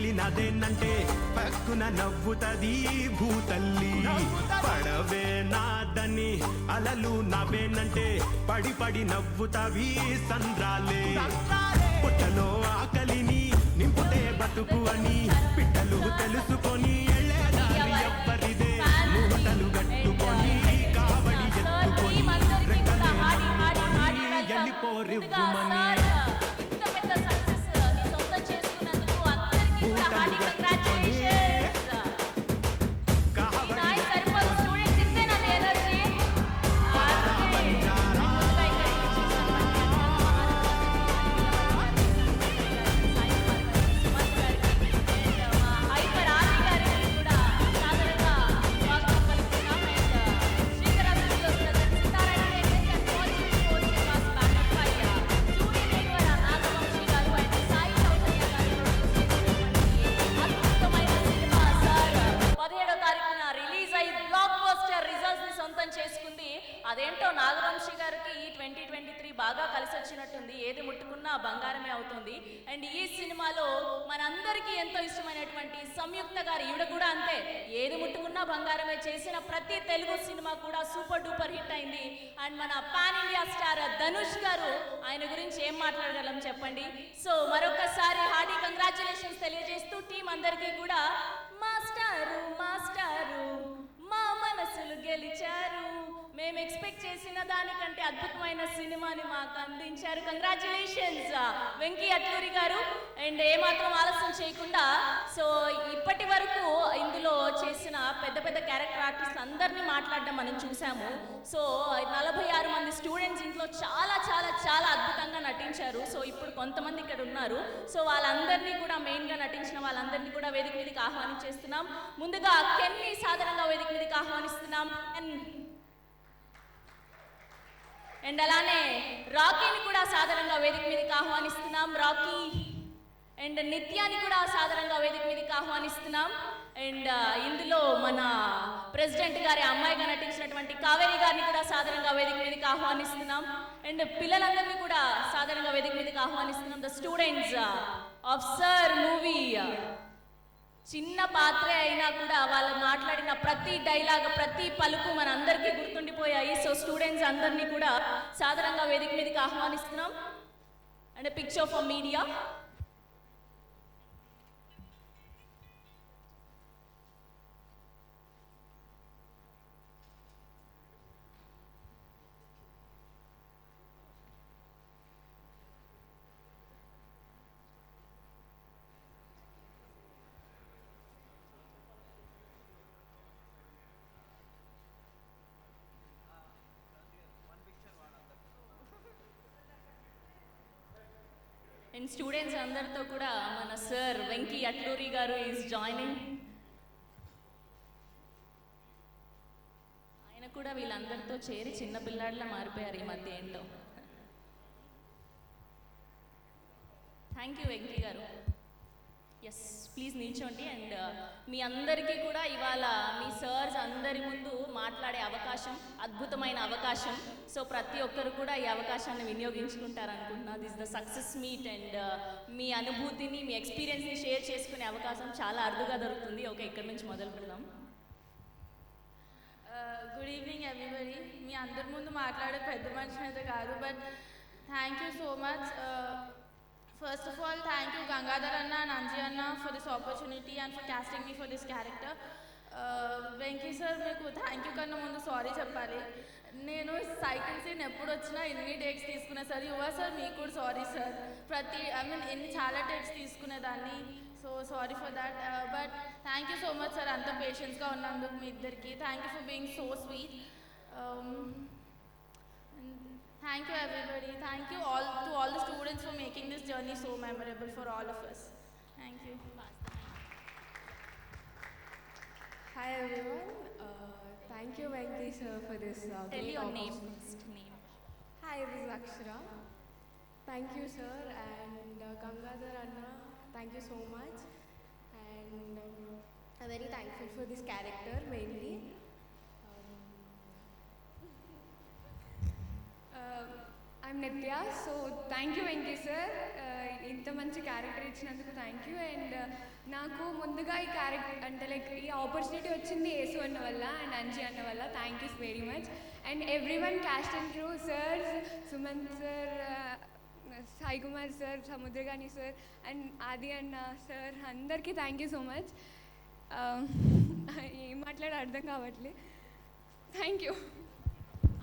తగిలినదేనంటే పక్కున నవ్వుతది భూతల్లి. పడవే నాదని అలలు నవ్వేనంటే పడి పడి నవ్వుతవి సంద్రాలే. పుట్టలో ఆకలిని నింపుతే బతుకు అని పిట్టలు తెలుసుకొని ఎళ్ళేదారి ఎవ్వరిదే. మూటలు గట్టుకొని కావడి ఎత్తుకొని వెళ్ళిపోరివ్వుమని. అదేంటో నాగవంశీ గారికి ఈ 2023 బాగా కలిసి వచ్చినట్టుంది. ఏది ముట్టుకున్నా బంగారమే అవుతుంది. అండ్ ఈ సినిమాలో మనందరికీ ఎంతో ఇష్టమైనటువంటి సంయుక్త గారు, ఈవిడ కూడా అంతే, ఏది ముట్టుకున్నా బంగారమే. చేసిన ప్రతి తెలుగు సినిమా కూడా సూపర్ డూపర్ హిట్ అయింది. అండ్ మన పాన్ ఇండియా స్టార్ ధనుష్ గారు, ఆయన గురించి ఏం మాట్లాడగలం చెప్పండి. సో మరొకసారి హార్డీ కంగ్రాచులేషన్స్ తెలియజేస్తూ టీం అందరికీ కూడా మాస్టారు మాస్టారు మా మనసులు గెలిచారు, మేము ఎక్స్పెక్ట్ చేసిన దానికంటే అద్భుతమైన సినిమాని మాకు అందించారు. కంగ్రాచులేషన్స్ వెంకీ అట్లూరి గారు. అండ్ ఏమాత్రం ఆలస్యం చేయకుండా, సో ఇప్పటి వరకు ఇందులో చేసిన పెద్ద పెద్ద క్యారెక్టర్ ఆర్టిస్ట్ అందరినీ మాట్లాడడం మనం చూసాము. సో 46 మంది స్టూడెంట్స్ ఇంట్లో చాలా చాలా చాలా అద్భుతంగా నటించారు. సో ఇప్పుడు కొంతమంది ఇక్కడ ఉన్నారు. సో వాళ్ళందరినీ కూడా, మెయిన్గా నటించిన వాళ్ళందరినీ కూడా వేదిక మీదకి ఆహ్వానించేస్తున్నాం. ముందుగా కెన్ని సాధారణంగా వేదిక మీదకి ఆహ్వానిస్తున్నాం. అండ్ అలానే రాకీని కూడా సాధారణంగా వేదిక మీదకి ఆహ్వానిస్తున్నాం. రాకీ అండ్ నిత్యాన్ని కూడా సాధారణంగా వేదిక మీదకి ఆహ్వానిస్తున్నాం. అండ్ ఇందులో మన ప్రెసిడెంట్ గారి అమ్మాయిగా నటించినటువంటి కావేరి గారిని కూడా సాధారణంగా వేదిక మీదకి ఆహ్వానిస్తున్నాం. అండ్ పిల్లలందరినీ కూడా సాధారణంగా వేదిక మీదకి ఆహ్వానిస్తున్నాం. The students of sir movie. చిన్న పాత్రే అయినా కూడా వాళ్ళు మాట్లాడిన ప్రతి డైలాగ్, ప్రతి పలుకు మన అందరికీ గుర్తుండిపోయాయి. సో స్టూడెంట్స్ అందరినీ కూడా సాధారణంగా వేదిక మీదకి ఆహ్వానిస్తున్నాం. And picture for media. And students అందరితో కూడా మన సార్ వెంకీ అట్లూరి గారు ఈజ్ జాయినింగ్. ఆయన కూడా వీళ్ళందరితో చేరి చిన్న పిల్లాడిలా మారిపోయారు ఈ మధ్య ఏంటో. Thank you Venky garu. Yes, please నిల్చోండి. అండ్ మీ అందరికీ కూడా ఇవాళ మీ సర్స్ అందరి ముందు మాట్లాడే అవకాశం, అద్భుతమైన అవకాశం. సో ప్రతి ఒక్కరు కూడా ఈ అవకాశాన్ని వినియోగించుకుంటారనుకుంటున్నా. This the success meet. And మీ అనుభూతిని, మీ ఎక్స్పీరియన్స్ని షేర్ చేసుకునే అవకాశం చాలా అరుదుగా దొరుకుతుంది. ఓకే, ఇక్కడ నుంచి మొదలు పెడదాం. Good evening everybody. మీ అందరి ముందు మాట్లాడే పెద్ద మనిషి అయితే కాదు, but thank you so much. First of all, thank you Gangadhar Anna and Anji Anna for this opportunity and for casting me for this character. Venki sir, meeku thank you kanna mundu sorry cheppali. నేను cycle scene ఎప్పుడు వచ్చినా ఎన్ని takes తీసుకునే sir, యువ sir మీకు కూడా sorry sir. ఎన్ని చాలా టేక్స్ తీసుకునేదాన్ని. So sorry for that. But thank you so much sir, అంత పేషెన్స్గా ఉన్నందుకు మీ ఇద్దరికి. Thank you for being so sweet. Thank you everybody. Thank you all to all the students for making this journey so memorable for all of us. Thank you. Hi everyone. Thank you Venki sir for this Tell your name first. Name. Hi, this is Akshara. Thank you sir, and Gangadhar Anna, thank you so much. And I'm very thankful for this character mainly. I'm Nitya, so thank you Venki sir. ఇంత మంచి character ఇచ్చినందుకు thank you. And నాకు ముందుగా ఈ character అంటే like ఈ opportunity వచ్చింది యేసు అన్న వల్ల అండ్ అంజీ అన్న వల్ల thank you very much and every one caste and crew sir Sumanth sir Sai Kumar sir Samuthirakani sir and ఆది అన్న సార్ అందరికీ థ్యాంక్ యూ సో మచ్. ఏం మాట్లాడ అర్థం కావట్లే. Thank you.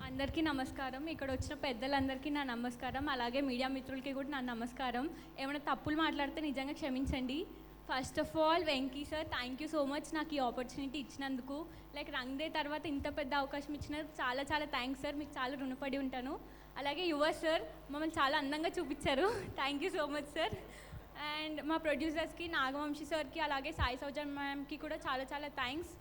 అందరికీ నమస్కారం. ఇక్కడ వచ్చిన పెద్దలందరికీ నా నమస్కారం, అలాగే మీడియా మిత్రులకి కూడా నా నమస్కారం. ఏమైనా తప్పులు మాట్లాడితే నిజంగా క్షమించండి. First of all Venky sir thank you so much నాకు ఈ ఆపర్చునిటీ ఇచ్చినందుకు. లైక్ రంగ్ డే తర్వాత ఇంత పెద్ద అవకాశం ఇచ్చినందుకు చాలా చాలా థ్యాంక్స్ సార్, మీకు చాలా రుణపడి ఉంటాను. అలాగే యువ సార్ మమ్మల్ని చాలా అందంగా చూపించారు, thank you so much sir. And మా ప్రొడ్యూసర్స్కి నాగవంశీ సార్కి అలాగే సాయి సౌజన్ మ్యామ్కి కూడా చాలా చాలా thanks.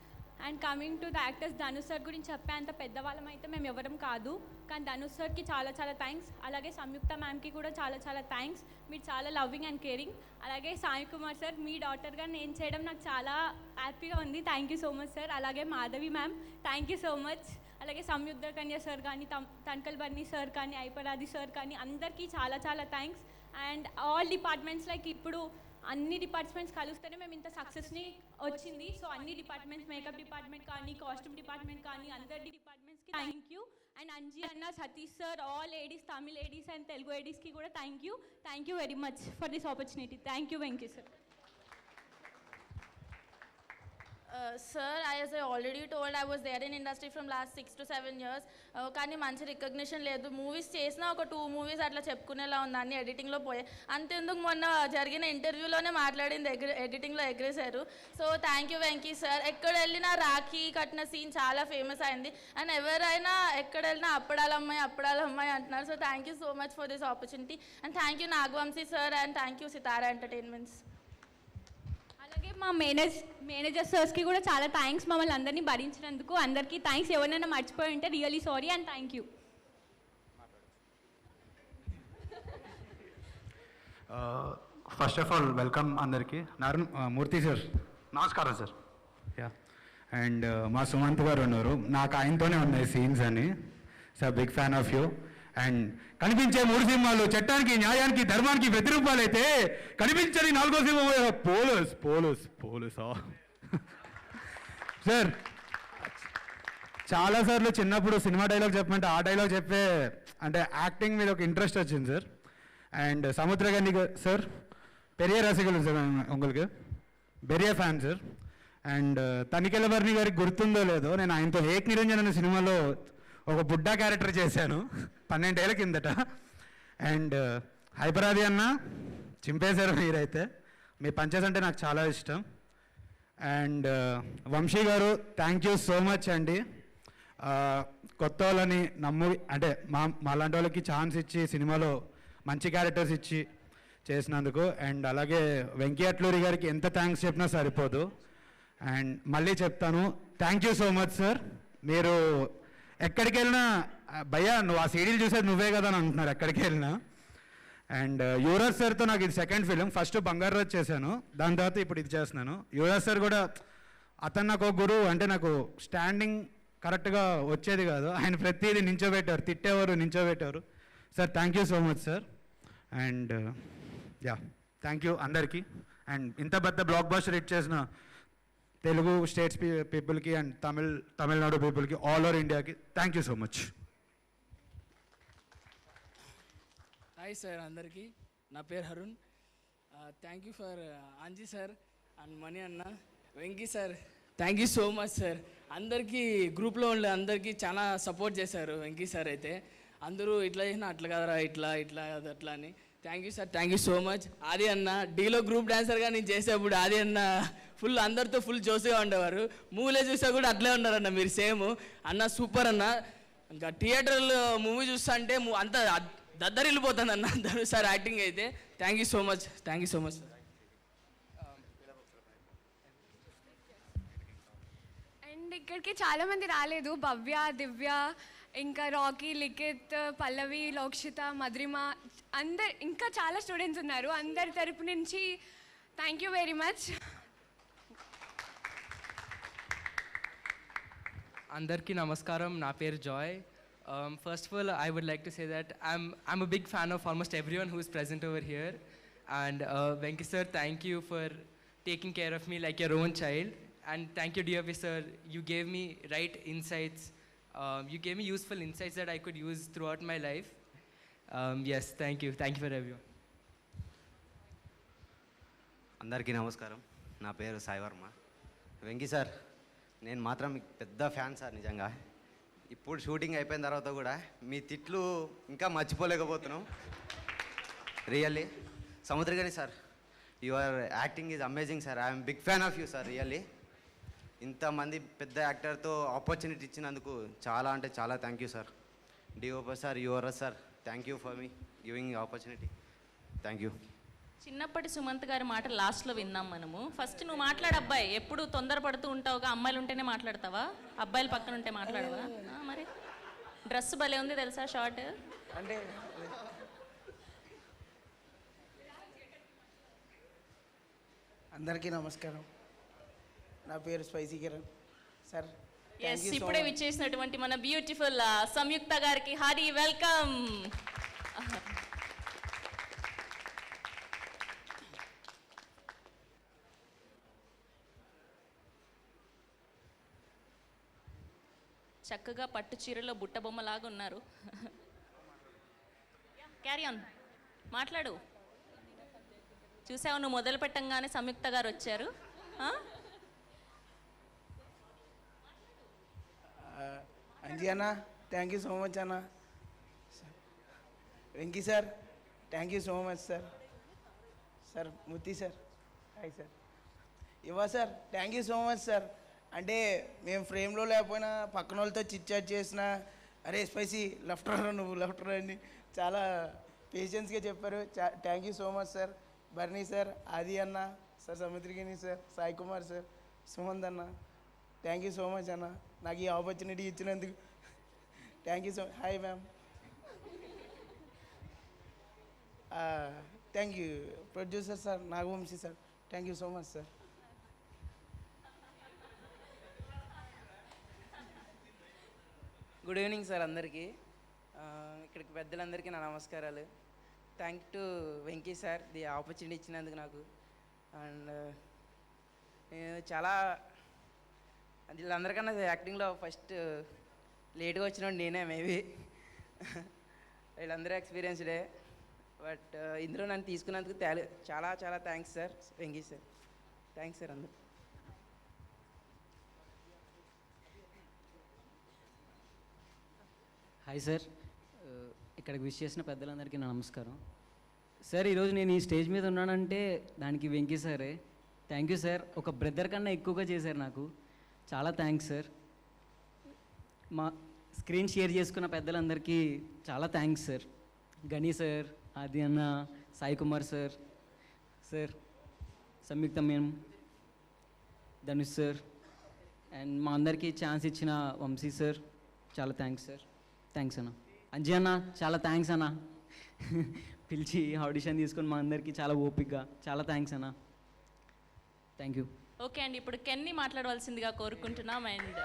And coming to the actors, Dhanush sir గురించి చెప్పే అంత పెద్దవాళ్ళం అయితే మేము ఎవరం కాదు, కానీ ధనుష్ సార్కి చాలా చాలా థ్యాంక్స్. అలాగే సంయుక్త మ్యామ్కి కూడా చాలా చాలా థ్యాంక్స్, మీరు చాలా లవ్వింగ్ అండ్ కేరింగ్. అలాగే సాయి కుమార్ సార్ మీ డాటర్గా నేను చేయడం నాకు చాలా హ్యాపీగా ఉంది, thank you so much sir. అలాగే Madhavi ma'am thank you so much. అలాగే సంయుక్త కన్య సార్ కానీ తన్కల్ బర్ని సార్ కానీ ఐపరాది సార్ కానీ అందరికీ చాలా చాలా thanks. And all departments like ఇప్పుడు అన్ని డిపార్ట్మెంట్స్ కలుస్తేనే మేము ఇంత సక్సెస్ని వచ్చింది. సో అన్ని డిపార్ట్మెంట్స్ మేకప్ డిపార్ట్మెంట్ కానీ కాస్ట్యూమ్ డిపార్ట్మెంట్ కానీ అందరి డిపార్ట్మెంట్స్కి థ్యాంక్ యూ. అండ్ అంజీ అన్న, Satish sir, all ladies, Tamil ladies and Telugu లేడీస్కి కూడా thank you very much for this opportunity. Thank you Venky sir. Sir, as I already told, I was there in industry from last 6 to 7 years. కానీ మంచి recognition లేదు. Movies చేసిన ఒక 2 movies అట్లా చెప్పుకునేలా ఉంది, అన్ని ఎడిటింగ్లో పోయాయి. అంతెందుకు మొన్న జరిగిన ఇంటర్వ్యూలోనే మాట్లాడింది ఎడిటింగ్లో ఎగరేశారు. So thank you Venky sir. ఎక్కడ వెళ్ళినా రాఖీ కట్టిన సీన్ చాలా ఫేమస్ అయింది అండ్ ఎవరైనా ఎక్కడ వెళ్ళినా అప్పడాలమ్మాయి అంటున్నారు. So thank you so much for this opportunity and thank you Nagavamsi sir and thank you Sithara entertainments. అలాగే మా మేనేజర్ సర్స్కి కూడా చాలా థ్యాంక్స్ మమ్మల్ని అందరినీ భరించినందుకు. అందరికీ థ్యాంక్స్, ఎవరైనా మర్చిపోయి ఉంటే really sorry and thank you. First of all welcome అందరికీ. మూర్తి సార్ నమస్కారం సార్. యా అండ్ మా సుమంత్ గారు ఉన్నారు, నాకు ఆయనతోనే ఉన్నాయి సీన్స్ అని. Sir big fan of you. And కనిపించే 3 సింహాలు చట్టానికి, న్యాయానికి, ధర్మానికి ప్రతిరూపాలైతే కనిపించని 4వ సింహం పోలీసా సార్. చాలాసార్లు చిన్నప్పుడు సినిమా డైలాగ్ చెప్పమంటే ఆ డైలాగ్ చెప్పే అంటే యాక్టింగ్ మీద ఒక ఇంట్రెస్ట్ వచ్చింది సార్. అండ్ సముద్రగని సార్ పెరియ రసికలు సార్ உங்களுக்கு పెరియ fan sir. And Tanikella Bharani గారికి గుర్తుందో లేదో, నేను ఆయనతో ఏక్ నిరంజన్ అనే సినిమాలో ఒక బుడ్డా క్యారెక్టర్ చేశాను 12 ఏళ్ళ కిందట. అండ్ హైపరాది అన్న చింపేశారు మీరైతే, మీ పంచెస్ అంటే నాకు చాలా ఇష్టం. అండ్ వంశీ గారు థ్యాంక్ యూ సో మచ్ అండి. కొత్త వాళ్ళని అంటే మాలాంటి వాళ్ళకి ఛాన్స్ ఇచ్చి సినిమాలో మంచి క్యారెక్టర్స్ ఇచ్చి చేసినందుకు. అండ్ అలాగే వెంకీ అట్లూరి గారికి ఎంత థ్యాంక్స్ చెప్పినా సరిపోదు. అండ్ మళ్ళీ చెప్తాను, thank you so much sir. మీరు ఎక్కడికి వెళ్ళినా భయ్యా నువ్వు ఆ సీడీలు చూసేది నువ్వే కదా అని అంటున్నారు ఎక్కడికి వెళ్ళినా. అండ్ యువరాజ్ సార్తో నాకు ఇది సెకండ్ ఫిలిం. ఫస్ట్ బంగారు రోజు చేశాను, దాని తర్వాత ఇప్పుడు ఇది చేస్తున్నాను. యువరాజ్ సార్ కూడా అతను నాకు ఒక గురువు, అంటే నాకు స్టాండింగ్ కరెక్ట్గా వచ్చేది కాదు, ఆయన ప్రతిదీ నించోబెట్టారు, తిట్టేవారు, నించోబెట్టారు. Sir thank you so much sir. And yeah thank you అందరికీ. అండ్ ఇంత పెద్ద బ్లాక్ బస్టర్ హిట్ చేసిన తెలుగు స్టేట్స్ పీపుల్కి అండ్ తమిళనాడు పీపుల్కి, ఆల్ ఓవర్ ఇండియాకి thank you so much. Hi sir అందరికీ, నా పేరు Harun. Thank you for Anji sir and Mani అన్న, Venky sir thank you so much sir. అందరికీ గ్రూప్లో ఉండే అందరికీ చాలా సపోర్ట్ చేశారు వెంకీ సార్ అయితే. అందరూ ఇట్లా చేసినా అట్లా కదరా ఇట్లా అట్లా అని. Thank you sir, thank you so much. ఆది అన్న డీలో గ్రూప్ డాన్సర్గా నేను చేసేప్పుడు ఆది అన్న ఫుల్ అందరితో ఫుల్ జోస్గా ఉండేవారు. మూవీలో చూసా కూడా అట్లే ఉన్నారన్న మీరు సేమ్. అన్న సూపర్ అన్న. ఇంకా థియేటర్లో మూవీ చూస్తా అంటే అంత దద్దరిల్లిపోతుంది అన్న అందరూ సార్ యాక్టింగ్ అయితే. Thank you so much, thank you so much. And ఇక్కడికి చాలామంది రాలేదు, భవ్య, దివ్య, ఇంకా రాకీ, లిఖిత్, పల్లవి, లోక్షిత, మధురిమ, ఇంకా చాలా స్టూడెంట్స్ ఉన్నారు. అందరి తరపు నుంచి థ్యాంక్ యూ వెరీ మచ్. అందరికీ నమస్కారం, నా పేరు Joy. First of all, I would like to say that I'm a big fan of almost everyone who is present over here. And Venki sir, thank you for taking care of me like your own child. And thank you, DOP sir. You gave me right insights. You gave me useful insights that I could use throughout my life. Yes, thank you. Thank you for everyone. అందరికీ నమస్కారం. నా పేరు Sai Varma. Venky sir, నేను మాత్రం మీకు పెద్ద fan sir. నిజంగా ఇప్పుడు షూటింగ్ అయిపోయిన తర్వాత కూడా మీ తిట్లు ఇంకా మర్చిపోలేకపోతున్నాం. Really Samuthirakani sir, your acting is amazing sir. I'm big fan of you sir. Really ఇంతమంది పెద్ద యాక్టర్తో ఆపర్చునిటీ ఇచ్చినందుకు చాలా అంటే చాలా thank you sir. DOP sir, your sir, thank you for మీ గివింగ్ ఆపర్చునిటీ. Thank you. చిన్నప్పటి సుమంత్ గారి మాట లాస్ట్లో విన్నాం మనము. ఫస్ట్ నువ్వు మాట్లాడు అబ్బాయి, ఎప్పుడు తొందరపడుతూ ఉంటావుగా, అమ్మాయిలు ఉంటేనే మాట్లాడతావా, అబ్బాయిలు పక్కన ఉంటే మాట్లాడవా? మరి డ్రెస్ భలే ఉంది తెలుసా, షార్ట్. అంటే అందరికీ నమస్కారం. నా పేరు స్పైసీ కిరణ్ సార్. ఎస్, ఇప్పుడే విచ్చేసినటువంటి మన బ్యూటిఫుల్ సంయుక్త గారికి హార్డీ వెల్కమ్. చక్కగా పట్టు చీరలో బుట్ట బొమ్మలాగా ఉన్నారు. క్యారీ ఆన్, మాట్లాడు. చూసావు, నువ్వు మొదలు పెట్టంగానే సంయుక్త గారు వచ్చారు. అంజీ అన్న, థ్యాంక్ యూ సో మచ్ అన్న. Venky sir, thank you so much sir. Sir ముత్తి సార్, హాయ్ సార్. ఇవా sir, thank you so much sir. అంటే మేము ఫ్రేమ్లో లేకపోయినా పక్కన వాళ్ళతో చిట్చాట్ చేసిన, అరే స్పైసీ లెఫ్ట్ రా నువ్వు, లెఫ్ట్ రా అని చాలా పేషెన్స్గా చెప్పారు. Thank you so much sir. Bharani sir, Aadi అన్న sir, Samuthirakani sir, Sai Kumar sir, Sumanth అన్న, థ్యాంక్ యూ సో మచ్ అన్న. నాకు ఈ ఆపర్చునిటీ ఇచ్చినందుకు thank you so much. Hi ma'am. Thank you producer sir, Nagavamsi sir, thank you so much sir. Good evening sir అందరికీ. ఇక్కడికి పెద్దలందరికీ నా నమస్కారాలు. Thank to Venky sir the opportunity ఇచ్చినందుకు నాకు. అండ్ నేను చాలా వీళ్ళందరికన్నా యాక్టింగ్లో ఫస్ట్ లేట్గా వచ్చిన నేనే మేబీ. వీళ్ళందరూ ఎక్స్పీరియన్స్డే, బట్ ఇందులో నన్ను తీసుకున్నందుకు చాలా చాలా thanks sir Venky sir. Thanks sir అందరు. హాయ్ సార్, ఇక్కడికి విష్ చేసిన పెద్దలందరికీ నా నమస్కారం. సార్, ఈరోజు నేను ఈ స్టేజ్ మీద ఉన్నానంటే దానికి వెంకీ సారే. Thank you sir. ఒక బ్రదర్ కన్నా ఎక్కువగా చేశారు నాకు. చాలా థ్యాంక్స్ సార్. మా స్క్రీన్ షేర్ చేసుకున్న పెద్దలందరికీ చాలా thanks sir. Gani sir, Aadi అన్న, Sai Kumar sir, sir Samyuktha madam, Dhanush sir, and మా అందరికీ ఛాన్స్ ఇచ్చిన వంశీ సార్, చాలా థ్యాంక్స్ సార్. థ్యాంక్స్ అన్న. అంజీ అన్న, చాలా థ్యాంక్స్ అన్న. పిలిచి ఆడిషన్ తీసుకొని మా అందరికీ చాలా ఓపికగా, చాలా థ్యాంక్స్ అన్న. Thank you. ఓకే అండి, ఇప్పుడు కెన్ని మాట్లాడవలసిందిగా కోరుకుంటున్నాం. అండ్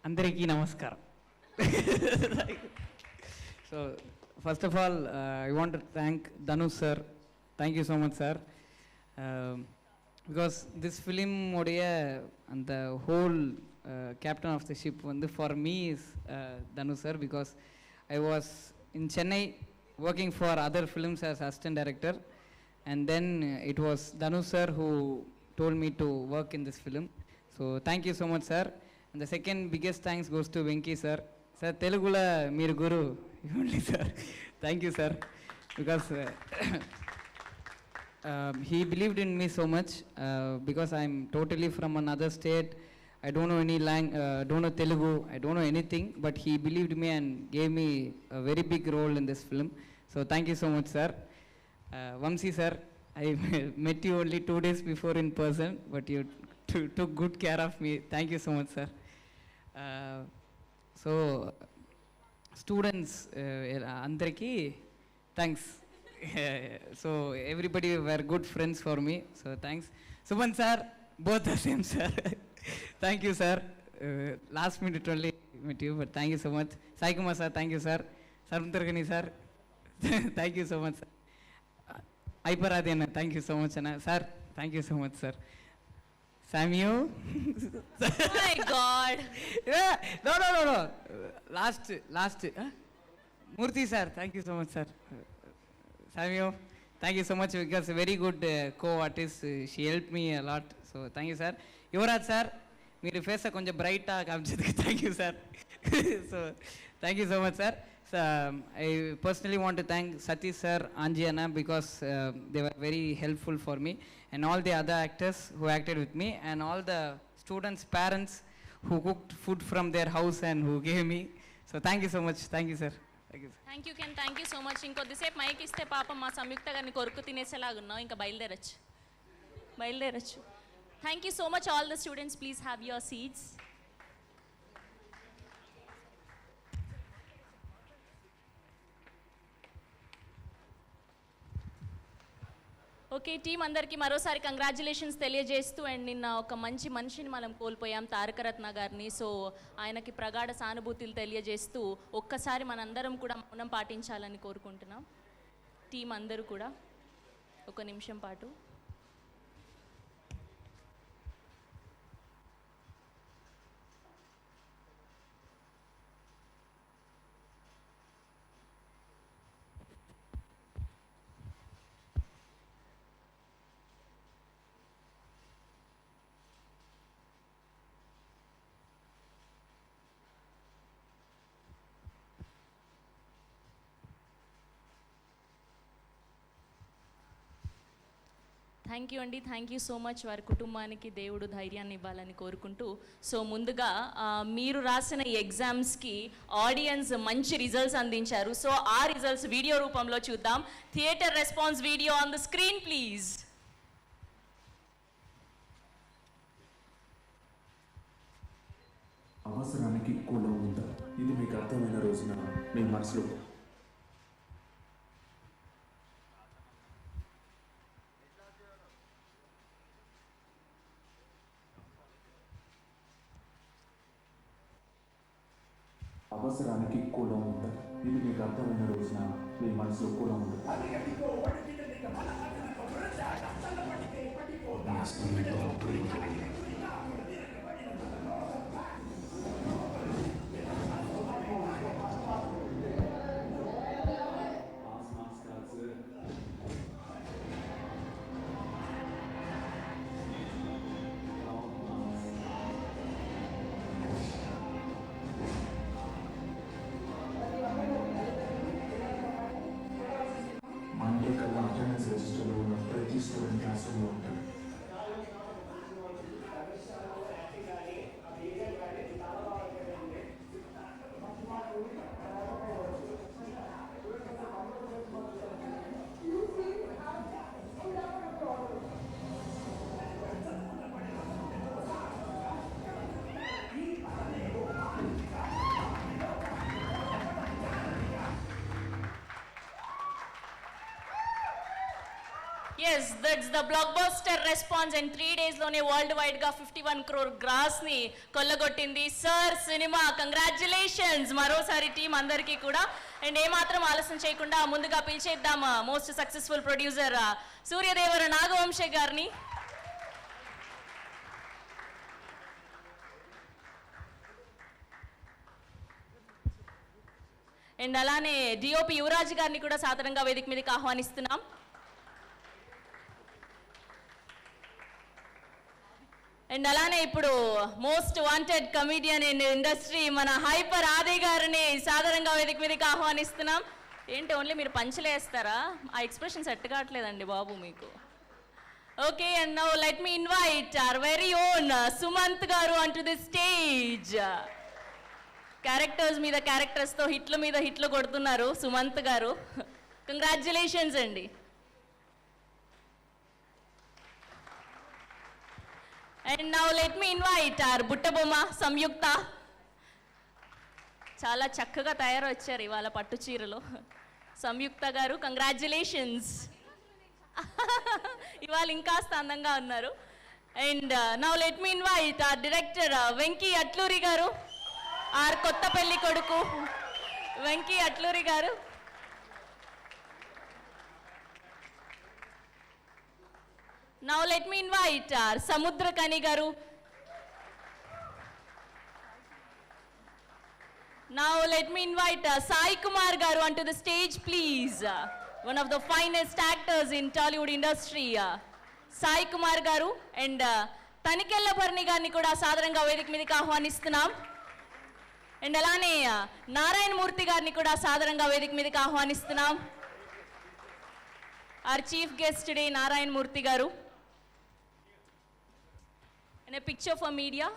అందరికీ నమస్కారం. So first of all I want to thank Dhanush sir. Thank you so much sir. Because this film உடைய அந்த whole captain of the ship வந்து for me is Dhanu sir, because I was in Chennai working for other films as assistant director, and then it was Dhanu sir who told me to work in this film. So thank you so much sir. And the second biggest thanks goes to Venki sir. Sir, Telugula meer guru only sir. Thank you sir, because he believed in me so much, because I'm totally from another state. I don't know any don't know Telugu, I don't know anything, but he believed me and gave me a very big role in this film. So thank you so much sir. Vamsi sir, I met you only 2 days before in person, but you took good care of me. Thank you so much sir. So students, andariki thanks. So everybody were good friends for me, so thanks. Suman sir, both the same sir. Thank you sir. Last minute only met you, but thank you so much. Sai Kumar sir, thank you sir. Saruntargani sir, thank you so much sir. Hyper Aadi అన్న, thank you so much అన్న. Sir thank you so much sir. Samyu my god, no no no no last Murthy sir, thank you so much sir. Samyu thank you so much because very good co artist, she help me a lot. So thank you sir. Yuvaraj sir మీరు face కొంచెం bright కామించేందుకు thank you sir. So thank you so much sir. I personally want to thank Satish sir, Anji Anna, because they were very helpful for me, and all the other actors who acted with me, and all the students' parents who cooked food from their house and who gave me. So thank you so much. Thank you sir. Thank you sir. Thank you కెన్, thank you so much. ఇంకొద్దిసేపు mic ఇస్తే పాపం మా సంయుక్త గారిని కొరుకు తినేసేలాగున్నావు, ఇంకా బయలుదేరచ్చు. Thank you so much. All the students please have your seats. Okay team అందరికీ మరోసారి కంగ్రాచులేషన్స్ తెలియజేస్తూ, అండ్ నిన్న ఒక మంచి మనిషిని మనం కోల్పోయాం, తారకరత్న గారిని. సో ఆయనకి ప్రగాఢ సానుభూతులు తెలియజేస్తూ ఒక్కసారి మనందరం కూడా మౌనం పాటించాలని కోరుకుంటున్నాం. టీం అందరూ కూడా ఒక నిమిషం పాటు. థ్యాంక్ యూ అండి, థ్యాంక్ యూ సో మచ్. వారి కుటుంబానికి దేవుడు ధైర్యాన్ని ఇవ్వాలని కోరుకుంటూ, సో ముందుగా మీరు రాసిన ఈ ఎగ్జామ్స్కి ఆడియన్స్ మంచి రిజల్ట్స్ అందించారు. సో ఆ రిజల్ట్స్ వీడియో రూపంలో చూద్దాం. Theatre response video on the screen please. అవసరానికి కులం ఉందా? ఇది మీకు అర్థమైన రోజున మీ మనసులో అవసరానికి కులం ఉందా? ఇది మీకు అర్థమైన రోజున మీ మనసులో కులం ఉందా? మండే కల్లా అటెండెన్స్ రిజిస్టర్లో ఉన్న ప్రతి స్టూడెంట్ క్లాస్ రూమ్లో ఉంటాడు. Yes, that's the blockbuster response, and 3 days లోనే వరల్డ్ వైడ్ గా 51 crore గ్రాస్ ని కొల్లగొట్టింది. సర్ సినిమా కంగ్రాచులేషన్స్ మరోసారి టీం అందరికీ కూడా. అండ్ ఏమాత్రం ఆలస్యం చేయకుండా ముందుగా పిలిచేద్దాం most successful producer Suryadevara Naga Vamsi గారిని. అండ్ అలానే డిఓపి యువరాజ్ గారిని కూడా సాధారణంగా వేదిక మీదకి ఆహ్వానిస్తున్నాం. అండ్ అలానే ఇప్పుడు most wanted comedian in industry మన హైపర్ ఆది గారిని సాధారణంగా వేదిక మీదకి ఆహ్వానిస్తున్నాం. ఏంటి ఓన్లీ మీరు పంచలేస్తారా? ఆ ఎక్స్ప్రెషన్ సెట్ కావట్లేదండి బాబు మీకు. Okay, and now let me invite our very own Sumanth garu on to the stage. Characters మీద క్యారెక్టర్స్తో హిట్ల మీద హిట్లు కొడుతున్నారు సుమంత్ గారు. కంగ్రాచులేషన్స్ అండి. And now let me invite our బుట్టబొమ్మ సంయుక్త. చాలా చక్కగా తయారొచ్చారు ఇవాళ పట్టు చీరలో సంయుక్త గారు. కంగ్రాచులేషన్స్, ఇవాళ ఇంకాస్త అందంగా ఉన్నారు. And now let me invite hour director Venky Atluri గారు, ఆర్ కొత్త పెళ్లి కొడుకు వెంకీ అట్లూరి గారు. Now let me invite Samudrakani garu. Now let me invite Sai Kumar garu onto the stage, please. One of the finest actors in Tollywood industry. Sai Kumar garu and Tanikella Parni garni kuda sadaranga vedik midiki ఆహ్వానిస్తున్నాం. And అలానే నారాయణ మూర్తి గారిని కూడా సాదరంగా వేదిక మీదకి ఆహ్వానిస్తున్నాం. our chief guest today, Narayan Murthy garu. And a picture for media.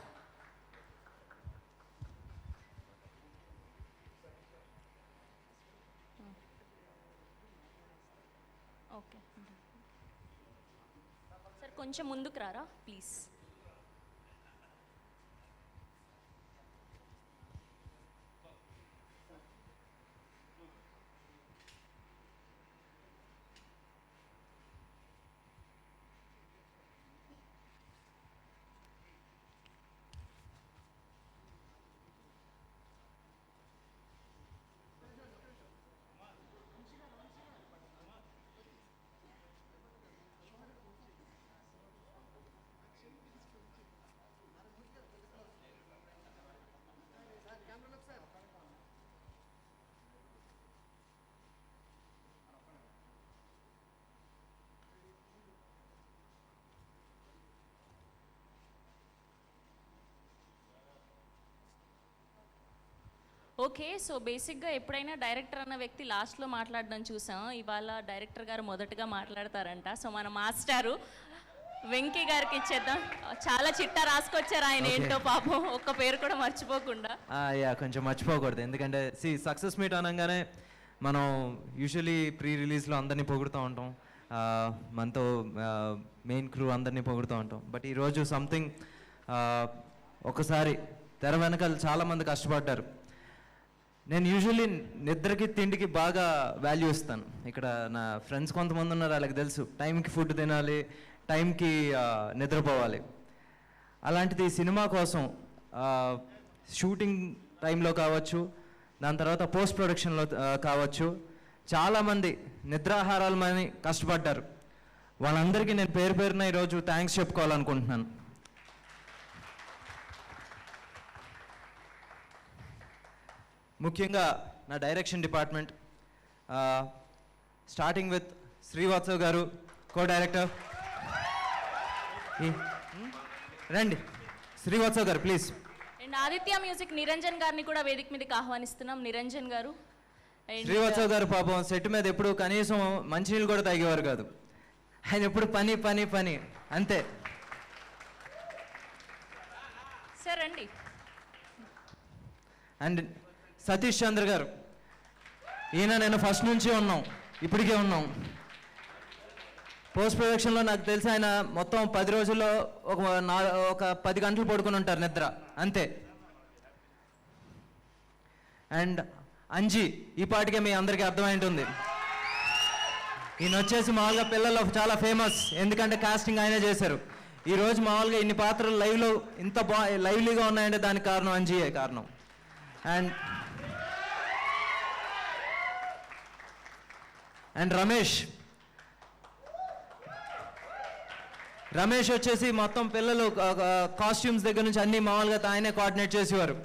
Okay. Sir, కొంచెం ముందుకు రారా ప్లీజ్. ఓకే, సో బేసిక్గా ఎప్పుడైనా డైరెక్టర్ అన్న వ్యక్తి లాస్ట్లో మాట్లాడడం చూసాం. ఇవాళ డైరెక్టర్ గారు మొదటగా మాట్లాడతారంట. సో మన మాస్టారు వెంకీ గారికి ఇచ్చేద్దాం. చాలా చిట్టా రాసుకొచ్చారు ఆయన, ఏంటో పాపం ఒక్క పేరు కూడా మర్చిపోకుండా. కొంచెం మర్చిపోకూడదు, ఎందుకంటే సక్సెస్ మీట్ అనగానే మనం యూజువలీ ప్రీ రిలీజ్లో అందరినీ పొగుడుతూ ఉంటాం, మనతో మెయిన్ క్రూ అందరినీ పొగుడుతూ ఉంటాం. బట్ ఈరోజు సంథింగ్ ఒకసారి తెర వెనకాల చాలామంది కష్టపడ్డారు. నేను యూజువల్లీ నిద్రకి తిండికి బాగా వాల్యూ ఇస్తాను. ఇక్కడ నా ఫ్రెండ్స్ కొంతమంది ఉన్నారు, వాళ్ళకి తెలుసు టైంకి ఫుడ్ తినాలి, టైంకి నిద్రపోవాలి. అలాంటిది ఈ సినిమా కోసం షూటింగ్ టైంలో కావచ్చు, దాని తర్వాత పోస్ట్ ప్రొడక్షన్లో కావచ్చు, చాలామంది నిద్రాహారాలు మని కష్టపడ్డారు. వాళ్ళందరికీ నేను పేరు పేరున ఈరోజు థ్యాంక్స్ చెప్పుకోవాలనుకుంటున్నాను. ముఖ్యంగా నా direction department, starting with Srivastav గారు, కో డైరెక్టర్. రండి శ్రీవాత్సవ్ గారు please. And Aditya music Niranjan గారిని కూడా వేదిక మీదకి ఆహ్వానిస్తున్నాం. నిరంజన్ గారు. శ్రీవాత్సవ్ గారు పాపం సెట్ మీద ఎప్పుడు కనీసం మంచినీళ్ళు కూడా తాగేవారు కాదు. ఆయన ఎప్పుడు పని పని పని అంతే. సార్ రండి. అండ్ సతీష్ చంద్ర గారు, ఈయన నేను ఫస్ట్ నుంచి ఉన్నాం, ఇప్పటికే ఉన్నాం. పోస్ట్ ప్రొడక్షన్లో నాకు తెలిసి ఆయన మొత్తం 10 రోజుల్లో ఒక 10 గంటలు పడుకుని ఉంటారు నిద్ర, అంతే. అండ్ అంజీ, ఈ పాటికే మీ అందరికీ అర్థమై ఉంటుంది. ఈయన వచ్చేసి మామూలుగా పిల్లల్లో చాలా ఫేమస్, ఎందుకంటే కాస్టింగ్ ఆయనే చేశారు. ఈరోజు మామూలుగా ఇన్ని పాత్రలు లైవ్లో ఇంత లైవ్లీగా ఉన్నాయంటే దానికి కారణం అంజీయే కారణం. అండ్ రమేష్ వచ్చేసి మొత్తం పిల్లలు కాస్ట్యూమ్స్ దగ్గర నుంచి అన్నీ మామూలుగా ఆయనే కోఆర్డినేట్ చేసేవారు.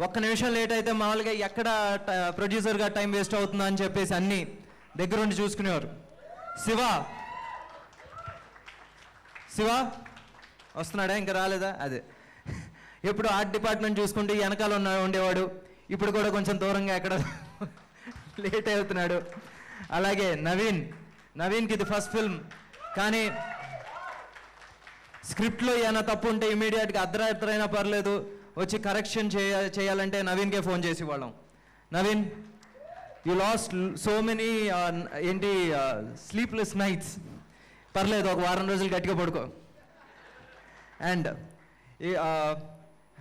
ఒక్క నిమిషం లేట్ అయితే మామూలుగా ఎక్కడ ప్రొడ్యూసర్గా టైం వేస్ట్ అవుతుందో అని చెప్పేసి అన్నీ దగ్గరుండి చూసుకునేవారు. శివ వస్తున్నాడా, ఇంకా రాలేదా? అదే ఎప్పుడు ఆర్ట్ డిపార్ట్మెంట్ చూసుకుంటే వెనకాల ఉండేవాడు, ఇప్పుడు కూడా కొంచెం దూరంగా ఎక్కడ లేట్ అవుతున్నాడు. అలాగే నవీన్కి ఇది ఫస్ట్ ఫిల్మ్, కానీ స్క్రిప్ట్లో ఏమైనా తప్పు ఉంటే ఇమీడియట్గా అర్ధరాత్రి అయినా పర్లేదు వచ్చి కరెక్షన్ చేయాలంటే నవీన్కే ఫోన్ చేసి వాళ్ళం. Naveen, you last so many sleepless nights, పర్లేదు ఒక వారం రోజులు గట్టిగా పడుకో. అండ్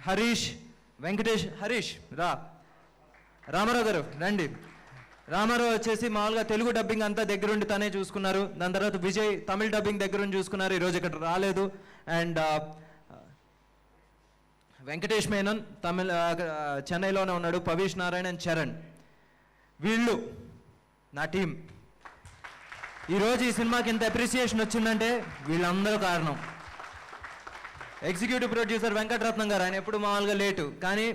హరీష్ రామారావు గారు రండి. రామారావు వచ్చేసి మామూలుగా తెలుగు డబ్బింగ్ అంతా దగ్గరుండి తనే చూసుకున్నారు. దాని తర్వాత విజయ్ తమిళ డబ్బింగ్ దగ్గరుండి చూసుకున్నారు, ఈరోజు ఇక్కడ రాలేదు. అండ్ వెంకటేష్ మేనన్ చెన్నైలోనే ఉన్నాడు. పవీష్ నారాయణ్ అండ్ చరణ్, వీళ్ళు నా టీం. ఈరోజు ఈ సినిమాకి ఇంత అప్రిసియేషన్ వచ్చిందంటే వీళ్ళందరూ కారణం. ఎగ్జిక్యూటివ్ ప్రొడ్యూసర్ వెంకటరత్నం గారు, ఆయన ఎప్పుడు మామూలుగా లేటు, కానీ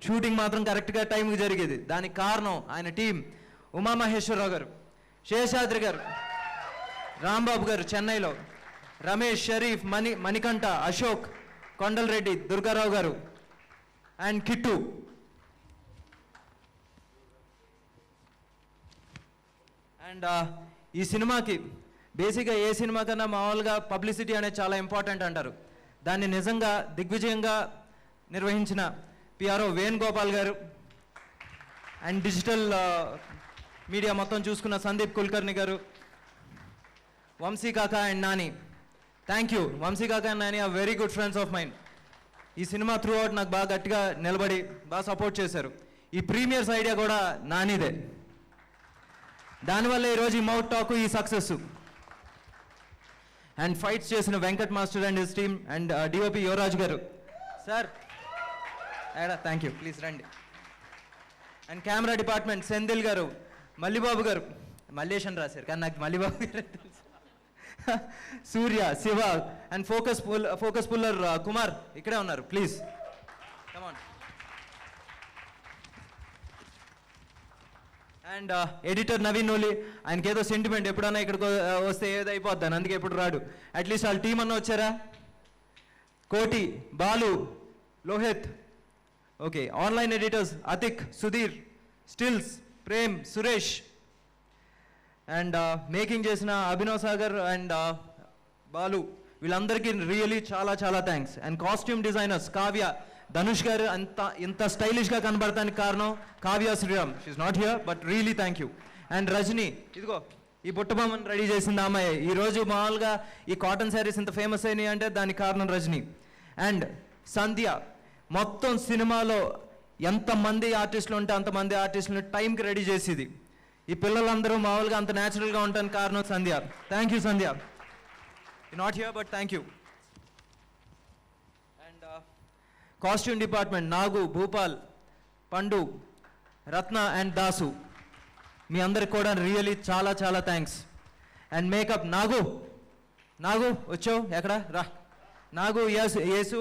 షూటింగ్ మాత్రం కరెక్ట్గా టైంకి జరిగేది. దానికి కారణం ఆయన టీం. ఉమామహేశ్వరరావు గారు, శేషాద్రి గారు, రాంబాబు గారు చెన్నైలో, రమేష్, షరీఫ్, మణికంఠ, అశోక్, కొండలరెడ్డి, దుర్గారావు గారు అండ్ కిట్టు. అండ్ ఈ సినిమాకి బేసిక్గా ఏ సినిమా కన్నా మామూలుగా పబ్లిసిటీ అనేది చాలా ఇంపార్టెంట్ అంటారు. దాన్ని నిజంగా దిగ్విజయంగా నిర్వహించిన పిఆర్ఓ వేణుగోపాల్ గారు అండ్ డిజిటల్ మీడియా మొత్తం చూసుకున్న సందీప్ కుల్కర్ణి గారు, వంశీ కాకా and Nani. Thank you. Vamsi కాకా and Nani are very good friends of mind. ఈ సినిమా త్రూ అవుట్ నాకు బాగా గట్టిగా నిలబడి బాగా సపోర్ట్ చేశారు. ఈ ప్రీమియర్స్ ఐడియా కూడా నానిదే. దానివల్ల ఈరోజు ఈ మౌత్ టాక్, ఈ సక్సెస్. అండ్ ఫైట్స్ చేసిన Venkat master and his team and DOP Yuvraj గారు. సార్ థ్యాంక్ యూ, ప్లీజ్ రండి. అండ్ కెమెరా డిపార్ట్మెంట్ సెంధిల్ గారు, మల్లిబాబు గారు, మల్లేషన్ రాశారు కానీ నాకు మల్లిబాబు గారు తెలుసు, Surya, Siva and focus puller Kumar ఇక్కడే ఉన్నారు, please come on. And editor Naveen Nooli, ఆయనకి ఏదో సెంటిమెంట్, ఎప్పుడైనా ఇక్కడికి వస్తే ఏదో అయిపోద్దాను, అందుకే ఎప్పుడు రాడు. అట్లీస్ట్ వాళ్ళ టీం అన్న వచ్చారా? Koti, Balu, Lohith. Okay, online editors Atiq, Sudheer, stills, Prem, Suresh. And making చేసిన అభినవ్ సాగర్ అండ్ బాలు, వీళ్ళందరికీ రియలీ చాలా చాలా thanks. And costume designers Kavya, Dhanush గారు ఇంత స్టైలిష్గా కనబడటానికి కారణం Kavya Sriram. She's not here but really thank you. And Rajani, ఇదిగో ఈ బుట్టబొమ్మను రెడీ చేసింది అమ్మాయి. ఈరోజు మామూలుగా ఈ కాటన్ శారీస్ ఇంత ఫేమస్ అయినాయి అంటే దానికి కారణం రజనీ. అండ్ సంధ్య, మొత్తం సినిమాలో ఎంతమంది ఆర్టిస్టులు ఉంటే అంతమంది ఆర్టిస్టులను టైంకి రెడీ చేసేది. ఈ పిల్లలందరూ మామూలుగా అంత న్యాచురల్గా ఉండటానికి కారణం Sandhya. Thank you Sandhya. Not here but thank you. And costume department Nagu, Bhupal, Pandu, Ratna and Dasu, మీ అందరికి కూడా రియలీ చాలా చాలా థ్యాంక్స్. అండ్ మేకప్ నాగు వచ్చావు, ఎక్కడ రా. Nagu, Yesu,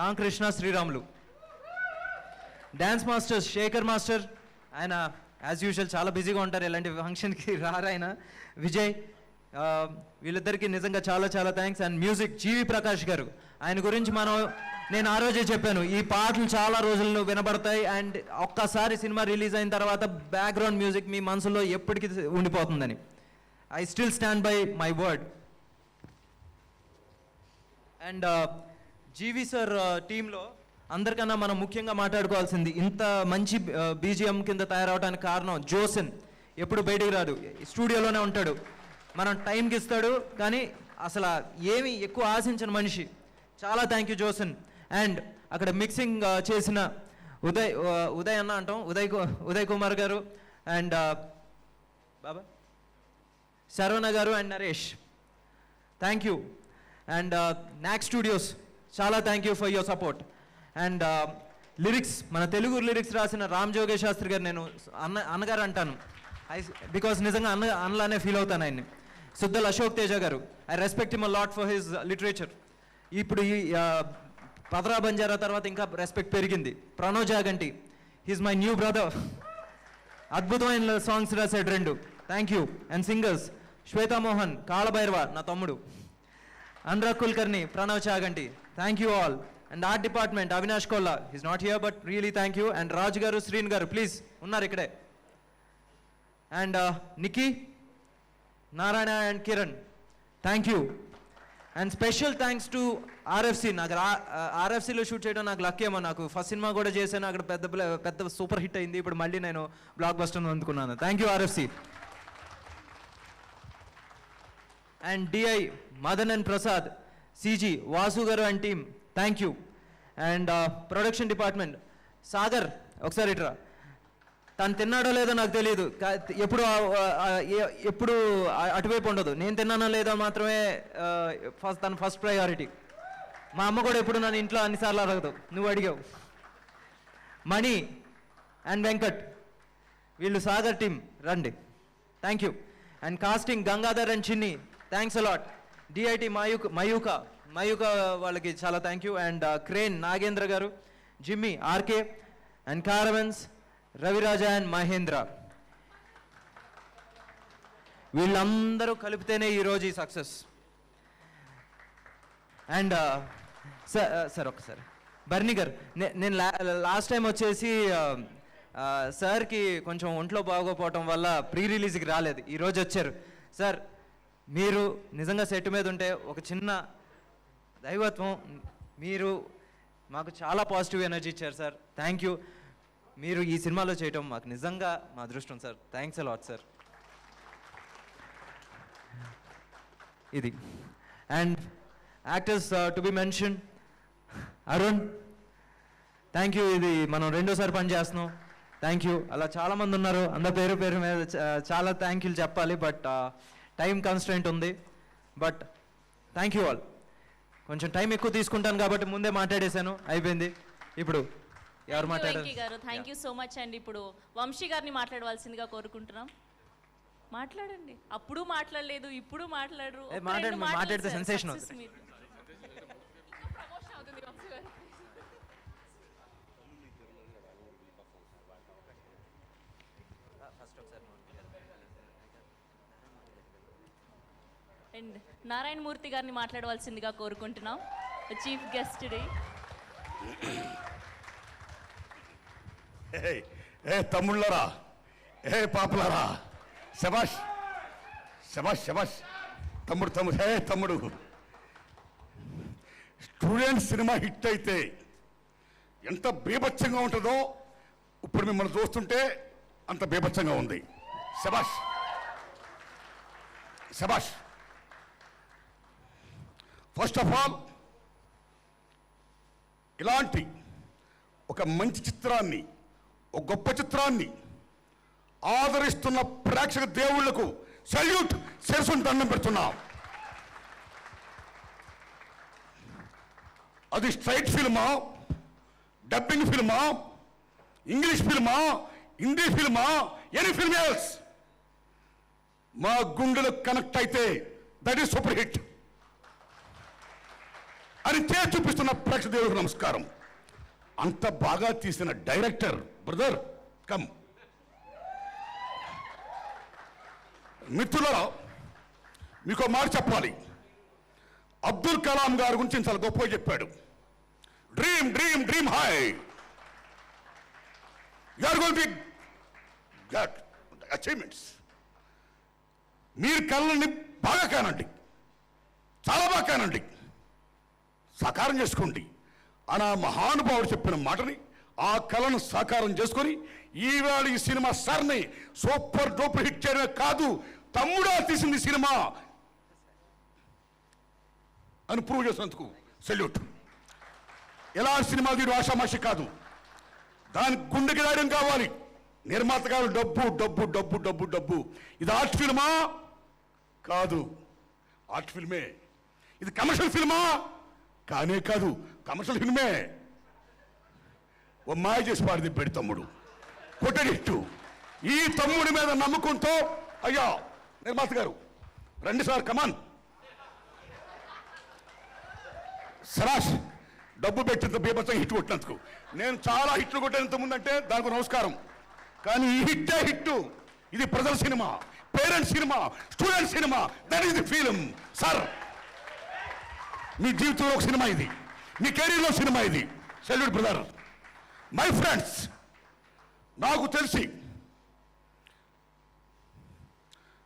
Ramakrishna, Sriramulu. Dance masters Shekhar master, ఆయన యాజ్ యూజువల్ చాలా బిజీగా ఉంటారు, ఇలాంటి ఫంక్షన్కి రారాయన. విజయ్, వీళ్ళిద్దరికీ నిజంగా చాలా చాలా థ్యాంక్స్. అండ్ మ్యూజిక్ జీవి ప్రకాష్ గారు, ఆయన గురించి నేను ఆ రోజే చెప్పాను, ఈ పాటలు చాలా రోజుల్లో వినబడతాయి అండ్ ఒక్కసారి సినిమా రిలీజ్ అయిన తర్వాత బ్యాక్గ్రౌండ్ మ్యూజిక్ మీ మనసులో ఎప్పటికీ ఉండిపోతుందని. I still stand by my word. And GV sir టీంలో అందరికన్నా మనం ముఖ్యంగా మాట్లాడుకోవాల్సింది, ఇంత మంచి బీజిఎం కింద తయారవడానికి కారణం జోసన్. ఎప్పుడు బయటికి రాదు, స్టూడియోలోనే ఉంటాడు, మనం టైంకి ఇస్తాడు, కానీ అసలు ఏమి ఎక్కువ ఆశించిన మనిషి. చాలా థ్యాంక్ యూ జోసన్. అండ్ అక్కడ మిక్సింగ్ చేసిన ఉదయ్ అన్న అంటాం, ఉదయ్ కుమార్ గారు అండ్ బాబా శరవణ గారు and Naresh, thank you. And నాక్ స్టూడియోస్, చాలా thank you for your support. And lyrics, మన తెలుగు లిరిక్స్ రాసిన రామ్ జోగేష్ శాస్త్రి గారు, నేను అన్నగారు అంటాను బికాస్ నిజంగా అన్నలానే ఫీల్ అవుతాను ఆయన్ని. సుద్దల్ Ashok Teja garu, I respect him a lot for his literature. ఇప్పుడు ఈ పదరా బంజారా తర్వాత ఇంకా రెస్పెక్ట్ పెరిగింది. Pranav Jaganti, he's my new brother, అద్భుతమైన సాంగ్స్ రాశాడు 2, thank you. And singers Shweta Mohan, Kaala Bhairava నా తమ్ముడు, Anurag Kulkarni, Pranav Chaganti, thank you all. And art department Avinash Kolla, he's not here but really thank you. And Raju garu, Sreen garu, please ఉన్నారు ఇక్కడే. And Nikki, Narayana and Kiran, thank you. And special thanks to RFC. నాకు ఆర్ఎఫ్సిలో shoot చేయడం నాకు luck ఏమో. నాకు ఫస్ట్ సినిమా కూడా చేశాను, అక్కడ పెద్ద సూపర్ హిట్ అయింది. ఇప్పుడు మళ్ళీ నేను బ్లాక్ బస్టర్ అందుకున్నాను. Thank you RFC. And DI Madan and Prasad, CG, Vasu garu and team, thank you. And production department Sagar, ఒకసారి ఇట్రా. తను తిన్నాడో లేదో నాకు తెలియదు, ఎప్పుడు అటువైపు ఉండదు. నేను తిన్నానో లేదో మాత్రమే తన ఫస్ట్ ప్రయారిటీ. మా అమ్మ కూడా ఎప్పుడు నన్ను ఇంట్లో అన్నిసార్లు అడగదు, నువ్వు అడిగావు. మణి అండ్ వెంకట్, వీళ్ళు సాగర్ టీం, రండి, thank you. And casting Gangadhar and Chinni, thanks a lot. DIT Mayuka వాళ్ళకి చాలా thank you. And crane Nagendra garu, Jimmy, RK and caravans, Raviraja and Mahendra, వీళ్ళందరూ కలిపితేనే ఈరోజు ఈ సక్సెస్. అండ్ సార్ ఒకసారి బర్నీ గారు, నేను లాస్ట్ టైం వచ్చేసి సార్కి కొంచెం ఒంట్లో బాగోపోవటం వల్ల ప్రీ రిలీజ్కి రాలేదు, ఈరోజు వచ్చారు. సార్ మీరు నిజంగా సెట్ మీద ఉంటే ఒక చిన్న దైవత్వం, మీరు మాకు చాలా పాజిటివ్ ఎనర్జీ ఇచ్చారు సార్, థ్యాంక్ యూ. మీరు ఈ సినిమాలో చేయటం మాకు నిజంగా మా అదృష్టం sir, thanks a lot sir. ఇది and actors to be mention, Arun thank you, ఇది మనం రెండోసారి పని చేస్తున్నాం, థ్యాంక్ యూ. అలా చాలామంది ఉన్నారు, అందరి పేరు మీద చాలా థ్యాంక్ యూలు చెప్పాలి, బట్ టైం కన్స్ట్రెంట్ ఉంది, బట్ థ్యాంక్ యూ ఆల్. కొంచెం టైం ఎక్కువ తీసుకుంటాను కాబట్టి ముందే మాట్లాడేశాను, అయిపోయింది. ఇప్పుడు ఎవరు మాట్లాడారు? వెంకీ గారు థ్యాంక్ యూ సో మచ్ అండి. ఇప్పుడు వంశీ గారిని మాట్లాడవలసిందిగా కోరుకుంటున్నాం. మాట్లాడండి. అప్పుడు మాట్లాడలేదు, ఇప్పుడు మాట్లాడరు. మాట్లాడితే సెన్సేషన్ అవుతుంది. అండ్ నారాయణ మూర్తి గారిని మాట్లాడవలసిందిగా కోరుకుంటున్నాం, చీఫ్ గెస్ట్ డే. ఏ తమ్ముళ్ళరా, ఏ పాపలరా, శబాష్ శబాష్ శబాష్. తమ్ముడు స్టూడెంట్ సినిమా హిట్ అయితే ఎంత బీభత్సంగా ఉంటుందో ఇప్పుడు మిమ్మల్ని చూస్తుంటే అంత బీభత్సంగా ఉంది. శబాష్ శబాష్. ఫస్ట్ ఆఫ్ ఆల్ ఇలాంటి ఒక మంచి చిత్రాన్ని, ఒక గొప్ప చిత్రాన్ని ఆదరిస్తున్న ప్రేక్షక దేవుళ్లకు సెల్యూట్, శిరసును దండం పెడుతున్నాం. అది స్ట్రైట్ ఫిల్మా, డబ్బింగ్ ఫిల్మా, ఇంగ్లీష్ ఫిల్మా, హిందీ ఫిల్మా, ఎనీ ఫిల్మ్ ఎల్స్, మా గుండెలకు కనెక్ట్ అయితే దట్ ఈస్ సూపర్ హిట్ అని చేసి చూపిస్తున్న ప్రేక్షక దేవుడికి నమస్కారం. అంత బాగా తీసిన డైరెక్టర్ బ్రదర్ కమ్. మిత్రులలో మీకు మాట చెప్పాలి. అబ్దుల్ కలాం గారి గురించి చాలా గొప్పగా చెప్పాడు. Dream dream dream high, you are going to get achievements. మీరు కళ్ళని బాగా కానండి, చాలా బాగా కానండి, సాకారం చేసుకోండి అని ఆ మహానుభావుడు చెప్పిన మాటని, ఆ కళను సాకారం చేసుకొని ఈవేళ ఈ సినిమా సార్ని సూపర్ డూపర్ హిట్ చేయడమే కాదు, తమ్ముడా తీసింది సినిమా అని ప్రూవ్ చేసినందుకు సెల్యూట్. ఎలాంటి సినిమా తీరు ఆషామాషి కాదు, దానికి గుండెకి ధైర్యం కావాలి. నిర్మాత గారు డబ్బు డబ్బు డబ్బు డబ్బు డబ్బు. ఇది ఆర్ట్ ఫిల్మా కాదు, ఆర్ట్ ఫిల్మే. ఇది కమర్షియల్ ఫిల్మా కానే కాదు, కమర్షియల్ ఫిల్మే. ఓ మాయ చేసి పాడిది పెడి తమ్ముడు కొట్టడిట్టు. ఈ తమ్ముడి మీద నమ్మకంతో అయ్యా నిర్మాత గారు రండి సార్, కమాన్. సరాష్ డబ్బు పెట్టినంత బీభత్సంగా హిట్ కొట్టినందుకు. నేను చాలా హిట్లు కొట్టేంత ముందంటే దానికి నమస్కారం, కానీ ఈ హిట్టే హిట్టు. ఇది ప్రజల సినిమా, పేరెంట్స్ సినిమా, స్టూడెంట్ సినిమా, that is the film. Sir మీ జీవితంలో ఒక సినిమా ఇది, మీ కెరీర్లో సినిమా ఇది. Salute brother. మై ఫ్రెండ్స్, నాకు తెలిసి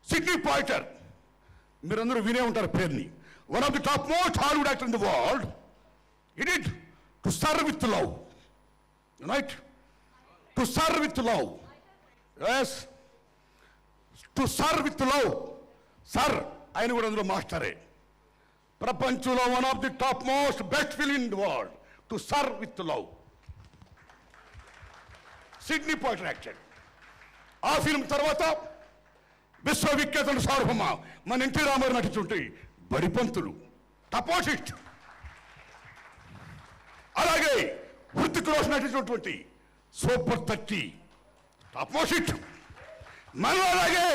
సిడ్నీ పాయిటర్ మీరందరూ వినే ఉంటారు పేరుని. One of the top most Hollywood actor in the world. He did to serve with love, right? To serve with love, yes. To serve with love, sir. ఆయన కూడా అందులో మాస్టరే. ప్రపంచంలో one of the top most best film in the world. To sir with love, Sidney Poitier acted. ఆ film తర్వాత విశ్వవిఖ్యాత సార్వభౌమ మన ఎన్టీ రామారావు నటించుంటే బడిపంతులు, టపోసిట్. అలాగే హృతిక్ రోషన్ నటించినటువంటి సూపర్ 30 టాప్ మోస్ట్ హిట్. మనం అలాగే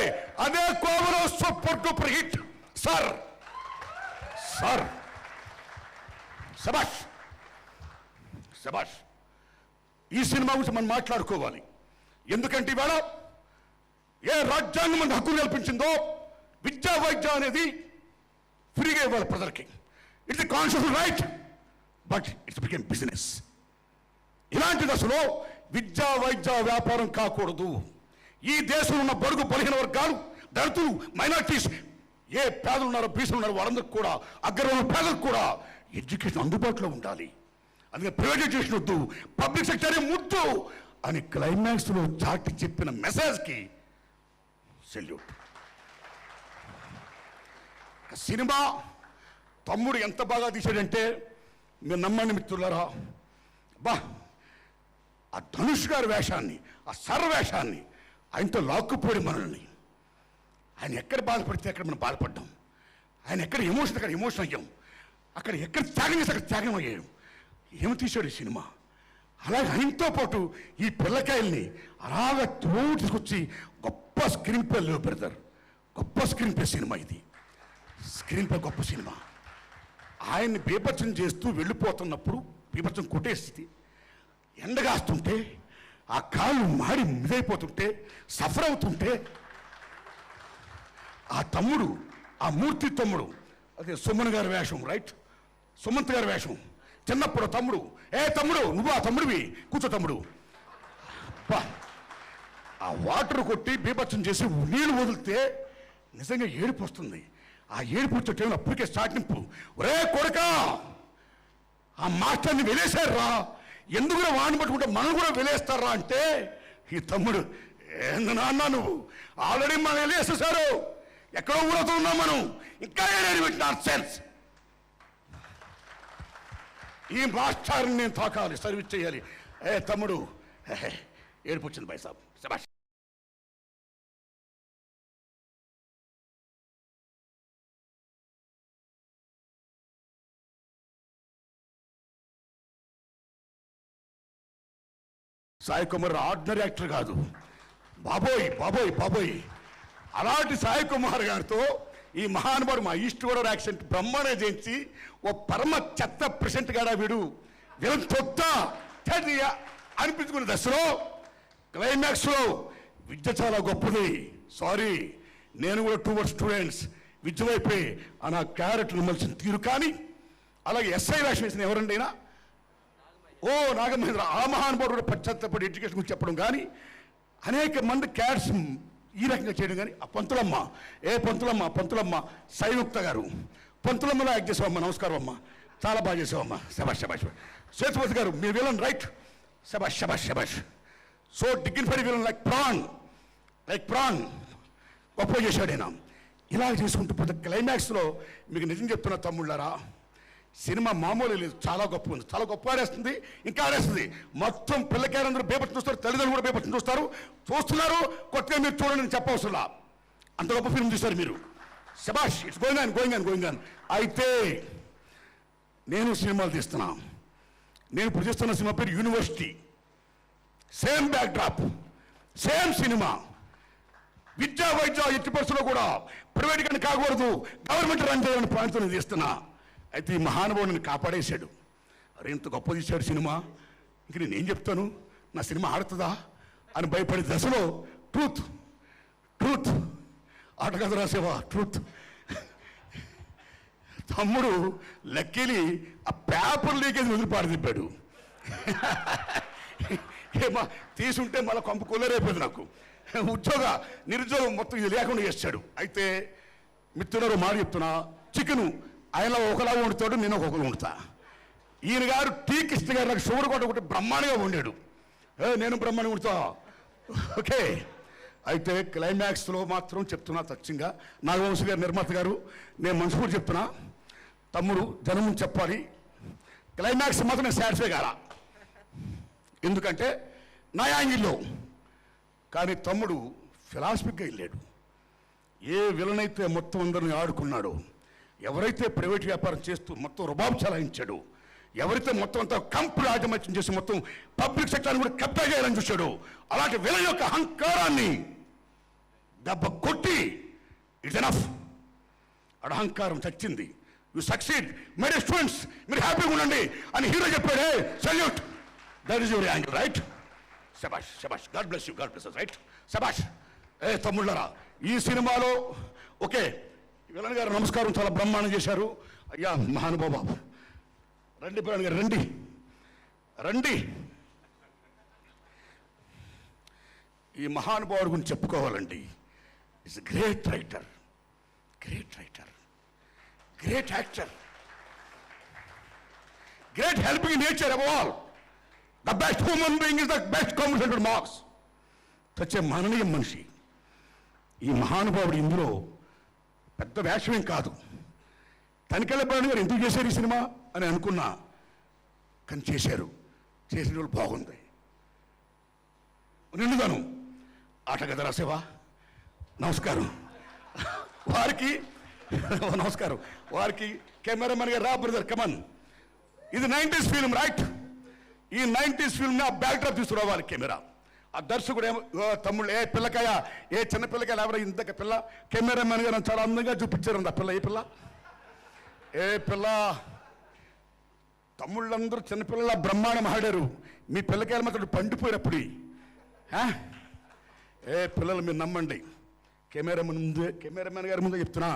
అదే కోవలో super duper hit sir. Sir శభాష్ శభాష్. ఈ సినిమా గురించి మనం మాట్లాడుకోవాలి. ఎందుకంటే ఇవాళ ఏ రాజ్యాంగం మన హక్కులు కల్పించిందో విద్యా వైద్యం అనేది ఫ్రీగా ఇవ్వాలి ప్రజలకి. It's constitutional right, but it's became business. ఇలాంటి దశలో విద్యా వైద్య వ్యాపారం కాకూడదు. ఈ దేశంలో ఉన్న బడుగు బలహీన వర్గాలు, దళితులు, మైనార్టీస్, ఏ పేదలు ఉన్నారో బీసీలు ఉన్నారో వాళ్ళందరికీ కూడా, అగ్రవర్ణ పేదలకు కూడా ఎడ్యుకేషన్ అందుబాటులో ఉండాలి. అందుకే ప్రైవేటైజేషన్ వద్దు, పబ్లిక్ సెక్టరే ముద్దు అని క్లైమాక్స్లో చాటి చెప్పిన మెసేజ్కి సెల్యూట్. సినిమా తమ్ముడు ఎంత బాగా తీశాడంటే మీరు నమ్మండి మిత్రులారా. బా ఆ ధనుష్ గారి వేషాన్ని, ఆ సర్ వేషాన్ని ఆయనతో లాక్కుపోయి మనల్ని, ఆయన ఎక్కడ బాధపడితే అక్కడ మనం బాధపడ్డాం, ఆయన ఎక్కడ ఎమోషన్ అక్కడ ఎమోషన్ అయ్యాం, అక్కడ ఎక్కడ త్యాగం చేస్తే అక్కడ త్యాగం అయ్యాం. ఏమి తీశాడు ఈ సినిమా. అలాగే ఆయనతో పాటు ఈ పిల్లకాయల్ని అలాగ తోడు తీసుకొచ్చి గొప్ప స్క్రీన్ ప్లే లేవు పెడతారు. గొప్ప స్క్రీన్ ప్లే సినిమా ఇది. స్క్రీన్ ప్లే గొప్ప సినిమా. ఆయన్ని బీభత్సం చేస్తూ వెళ్ళిపోతున్నప్పుడు, బీభత్సం కొట్టే స్థితి, ఎండగాస్తుంటే, ఆ కాళ్ళు మాడి మిదైపోతుంటే, సఫర్ అవుతుంటే, ఆ తమ్ముడు, ఆ మూర్తి తమ్ముడు, అదే సుమన్ గారి వేషం, రైట్, సుమంత్ గారి వేషం, చిన్నప్పుడు తమ్ముడు, ఏ తమ్ముడు నువ్వు ఆ తమ్ముడివి, కూర్చో తమ్ముడు. ఆ వాటర్ కొట్టి బీభత్సం చేసి నీళ్లు వదిలితే నిజంగా ఏడుపు వస్తుంది. ఆ ఏడుపు వచ్చే టైంలో అప్పటికే స్టార్టింపు, ఒరే కొడుకా ఆ మాస్టర్ని వెలేశారా, ఎందుకు వాడిని పట్టుకుంటే మనం కూడా వెలేస్తారా అంటే, ఈ తమ్ముడు ఏంది నాన్న నువ్వు ఆల్రెడీ మనం వెలేసేసారు, ఎక్కడో ఊరవుతూ ఉన్నాం మనం, ఇంకా ఏడేది పెట్టిన సెన్స్. ఈ మాస్టర్ని నేను తాకాలి, సర్వీస్ చేయాలి. ఏ తమ్ముడు ఏడుపు వచ్చింది భాయ్ సాబ్, శభాష్. సాయి కుమార్ ఆర్డినరీ యాక్టర్ కాదు, బాబోయ్ బాబోయ్ బాబోయ్. అలాంటి సాయి కుమార్ గారితో ఈ మహానుభావుడు మా ఈస్ట్ గోదావరి యాక్సెంట్ బ్రహ్మాండంగా చేయించి, ఓ పరమ చెత్త ప్రెసెంట్ గాడా వీడు వీళ్ళని తొత్త అనిపించుకునే దశలో క్లైమాక్స్లో విద్య చాలా గొప్పది. సారీ, నేను కూడా 2 స్టూడెంట్స్ విద్య వైపే ఆ నా క్యారెక్టర్ మలిసిన తీరు. కానీ అలాగే ఎస్ఐ వేషం వేసిన ఎవరండైనా, ఓ నాగమహేంద్ర, ఆ మహానుభావుడు కూడా పశ్చాత్తపడి ఎడ్యుకేషన్ గురించి చెప్పడం కానీ, అనేక మంది క్యారెక్టర్స్ ఈ రకంగా చేయడం కానీ, ఆ పంతులమ్మ, ఏ పంతులమ్మ, పంతులమ్మ సైయుక్త గారు, పంతులమ్మలో యాక్ట్ చేసావమ్మ, నమస్కారం అమ్మ, చాలా బాగా చేసావమ్మ, శబాష్ శబాష్. సేతుపతి గారు మీరు విలన్ రైట్, శబాష్ శబాష్ శబాష్. సో డిగ్నిఫైడ్ విలన్ లైక్ ప్రాన్ గొప్ప చేశాడైనా. ఇలా చేసుకుంటూ పోతే క్లైమాక్స్లో మీకు నిజం చెప్తున్న తమ్ముళ్ళారా, సినిమా మామూలు లేదు, చాలా గొప్ప ఉంది, చాలా గొప్ప ఆడేస్తుంది, ఇంకా ఆడేస్తుంది. మొత్తం పిల్లకాయలందరూ బేపత్తి చూస్తారు, తల్లిదండ్రులు కూడా బేపత్తి చూస్తున్నారు. కొత్తగా మీరు చూడండి అని చెప్పవసరంలా, అంత గొప్ప ఫిల్మ్ చూస్తారు మీరు. శబాష్, ఇట్స్ గోయింగ్ ఆన్. అయితే నేను సినిమాలు తీస్తున్నా. నేను ఇప్పుడు చేస్తున్న సినిమా పేరు university. Same back drop, same cinema. విద్యా వైద్య ఎట్టి పరిస్థితుల్లో కూడా ప్రైవేట్ కానీ కాకూడదు, గవర్నమెంట్ రన్ చేయాలని పాయింట్తో నేను తీస్తున్నా. అయితే ఈ మహానుభావుడిని కాపాడేశాడు. అరే ఇంత గొప్ప తీశాడు సినిమా, ఇంక నేనేం చెప్తాను, నా సినిమా ఆడుతుందా అని భయపడే దశలో ట్రూత్ ఆట కథ రాసేవా ట్రూత్. తమ్ముడు లక్కీలి ఆ పేపర్ లీకేజ్ వదిలిపాడు తిప్పాడు. ఏమా తీసుంటే మళ్ళీ కొంప కొల్లరైపోయింది నాకు. నిరుద్యోగం మొత్తం ఇది లేకుండా చేస్తాడు. అయితే మిత్రుడు మాట చెప్తున్నా, చికెను ఆయన ఒకలా వండుతాడు, నేను ఒకలా వండుతా. ఈయన గారు టీ కృష్ణ గారు నాకు షుగర్ కొట్టకుంటే బ్రహ్మాండంగా వండాడు, నేను బ్రహ్మాండంగా వండుతా. ఓకే, అయితే క్లైమాక్స్లో మాత్రం చెప్తున్నా సత్యంగా, నాగవంశీ గారు నిర్మాత గారు, నేను మనసు కూడా చెప్తున్నా, తమ్ముడు జనం చెప్పాలి, క్లైమాక్స్ మాత్రం నేను సాటిస్ఫై కాలా. ఎందుకంటే నా యాంగిల్లో. కానీ తమ్ముడు ఫిలాసఫిక్గా వెళ్ళాడు. ఏ విలన్ అయితే మొత్తం అందరిని ఆడుకున్నాడో, ఎవరైతే ప్రైవేట్ వ్యాపారం చేస్తూ మొత్తం రుబాబు చలాయించాడు, ఎవరైతే మొత్తం అంతా కంపు రాజమత్యం చేసి మొత్తం పబ్లిక్ సెక్టర్ని కూడా కబ్జా చేయాలని చూశాడు, అలాంటి విలన్ యొక్క అహంకారాన్ని దెబ్బ కొట్టి ఇట్స్ ఎనఫ్. అహంకారం చచ్చింది. You succeed my dear students, మీరు హ్యాపీగా ఉండండి అని హీరో చెప్పాడే. Salute. That is your angle, right? శబాష్ శబాష్. God bless you, God bless you, right? శబాష్. తమ్ముళ్ళరా, ఈ సినిమాలో ఓకే విలన్ గారు నమస్కారం, చాలా బ్రహ్మాండం చేశారు. అయ్యా మహానుభావ, రండి విలన్ గారు, రండి రండి. ఈ మహానుభావుడి గురించి చెప్పుకోవాలండి. Is great writer, great writer, great actor, great helping nature above all. The best human being is the best competent marks. Such a మాననీయ మనిషి ఈ మహానుభావుడు. ఇందులో పెద్ద వేషమేం కాదు. తనికెళ్ళ గారు ఎందుకు చేశారు ఈ సినిమా అని అనుకున్నా, కానీ చేశారు. చేసిన వాళ్ళు బాగుంది. నిండుగాను ఆటగద రాసేవా నమస్కారం వారికి, నమస్కారం వారికి. కెమెరామెన్ గారు రా బ్రదర్, కమన్. ఇది 90s ఫిల్మ్, రైట్? ఈ 90s ఫిల్మ్ని ఆ బ్యాక్డ్రాప్ తీసుకురావాలి కెమెరా. ఆ దర్శకుడు ఏమో తమ్ముళ్ళు, ఏ పిల్లకాయ, ఏ చిన్న పిల్లకాయలు ఎవరో ఇంతక పిల్ల. కెమెరామెన్ గారు చాలా అందంగా చూపించారు. ఆ పిల్ల, ఏ పిల్ల, ఏ పిల్ల. తమ్ముళ్ళందరూ చిన్నపిల్లల బ్రహ్మాండం ఆడారు. మీ పిల్లకాయలు మాత్రం పండిపోయినప్పుడు. ఏ పిల్లలు మీరు నమ్మండి, కెమెరామెన్ గారి ముందే చెప్తున్నా,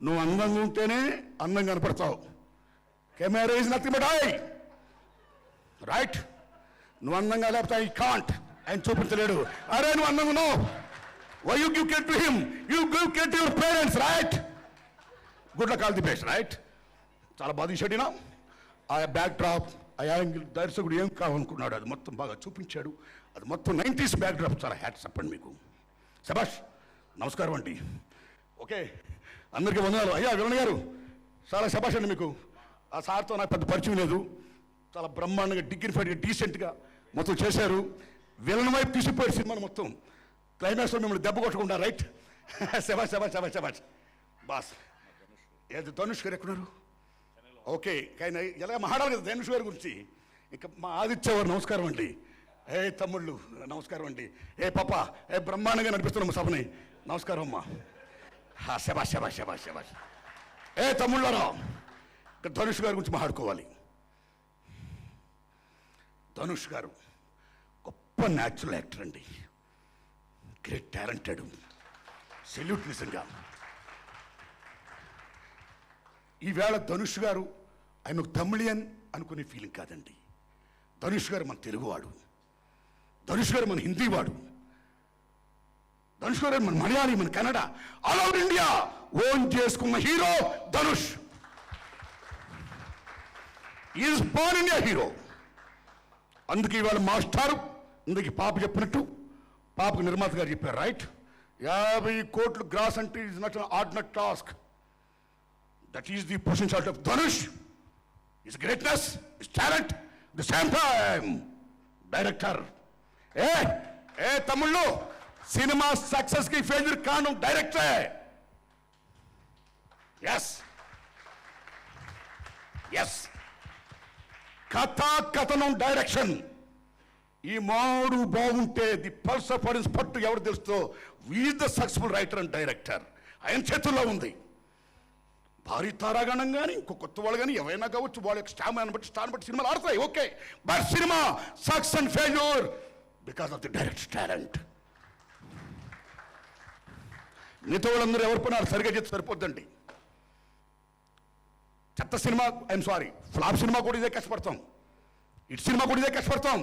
నువ్వు అందంగా ఉంటేనే అందంగా కనపడతావు. Camera is nothing but eye, right? నువ్వు అందంగా లేకపోతే ఐ కాంట్. ఆయన చూపించలేడు. అరే నువ్వు అందంగా ఉన్నావు. Why you give care to him? You give care to your parents, right? Good luck, all the best, right? చాలా బాగా తీసాడినా ఆ బ్యాక్ డ్రాప్, ఆ యాంగిల్. దర్శకుడు ఏం కావాలనుకున్నాడు అది మొత్తం బాగా చూపించాడు. అది మొత్తం 90s బ్యాక్ డ్రాప్. చాలా హ్యాట్స్ చెప్పండి మీకు. శభాష్. నమస్కారం అండి. ఓకే, అందరికీ వందనాలు. అయ్యా విలన్ గారు, చాలా శభాష్ అండి మీకు. ఆ సార్తో నాకు పెద్ద పరిచయం లేదు. చాలా బ్రహ్మాండంగా, డిగ్నిఫైడ్గా, డీసెంట్గా మొత్తం చేశారు. విలన్ వైపు తీసిపోయారు సినిమాను మొత్తం. క్లైమాక్స్లో మిమ్మల్ని దెబ్బ కొట్టకుండా, రైట్? శభాష్ శభాష్ శభాష్ శభాష్. బాస్ ఏది ధనుష్ గారు ఎక్కడున్నారు? ఓకే, కానీ ఎలా మాట్లాడాలి కదా ధనుష్ గారి గురించి. ఇంకా మా ఆదిత్య వారు నమస్కారం అండి. ఏ తమ్ముళ్ళు నమస్కారం అండి. ఏ పాప, ఏ బ్రహ్మాండంగా నడిపిస్తున్నాం సభని. నమస్కారం అమ్మా. శబాష్ శబాష్ శబాష్ శబాష్. ఏ తమ్ముళ్ళారా, ఇక్కడ ధనుష్ గారి గురించి మాట్లాడుకోవాలి. ధనుష్ గారు గొప్ప న్యాచురల్ యాక్టర్ అండి. Great talented. సెల్యూట్ నిజంగా. ఈవేళ ధనుష్ గారు ఆయన ఒక తమిళియన్ అనుకునే ఫీలింగ్ కాదండి. ధనుష్ గారు మన తెలుగువాడు, ధనుష్ గారు మన హిందీ వాడు, ధనుష్ గారు మన మలయాళీ, మన Kannada, all over India own చేసుకున్న hero Dhanush. Is born India hero. అందుకే ఇవాళ మాస్టారు ఇందుకు పాప చెప్పినట్టు, పాపకు నిర్మాత గారు చెప్పారు, రైట్? 50 కోట్లు గ్రాస్ అంటే is not an ordinary task. That is the potential of Dhanush, his greatness, his talent, the same time, director. తమ్ముళ్ళు, సినిమా సక్సెస్ కి ఫెయిల్యూర్ కారణం డైరెక్టరే. Yes yes. కథా కథనం, డైరెక్షన్, ఈ మూడు బాగుంటే ది పల్స్ ఆఫ్ ఆడియన్స్ పట్టు ఎవరు తెలుస్తో is the successful writer and director. ఆయన చేతుల్లో ఉంది. భారీ తారాగణం కానీ ఇంకో కొత్త వాళ్ళు కానీ ఎవరైనా కావచ్చు, వాళ్ళ యొక్క స్టామినాను బట్టి, స్టార్ బట్టి సినిమాలు ఆడతాయి. ఓకే, బట్ సినిమా success and failure because of the director talent. మిగతా వాళ్ళందరూ ఎవరు పోయినారు సరిగా చేసి సరిపోద్దండి. చెత్త సినిమా, ఐఎమ్ సారీ, ఫ్లాప్ సినిమా కూడా ఇదే కష్టపడతాం, ఇట్ సినిమా కూడా ఇదే కష్టపడతాం,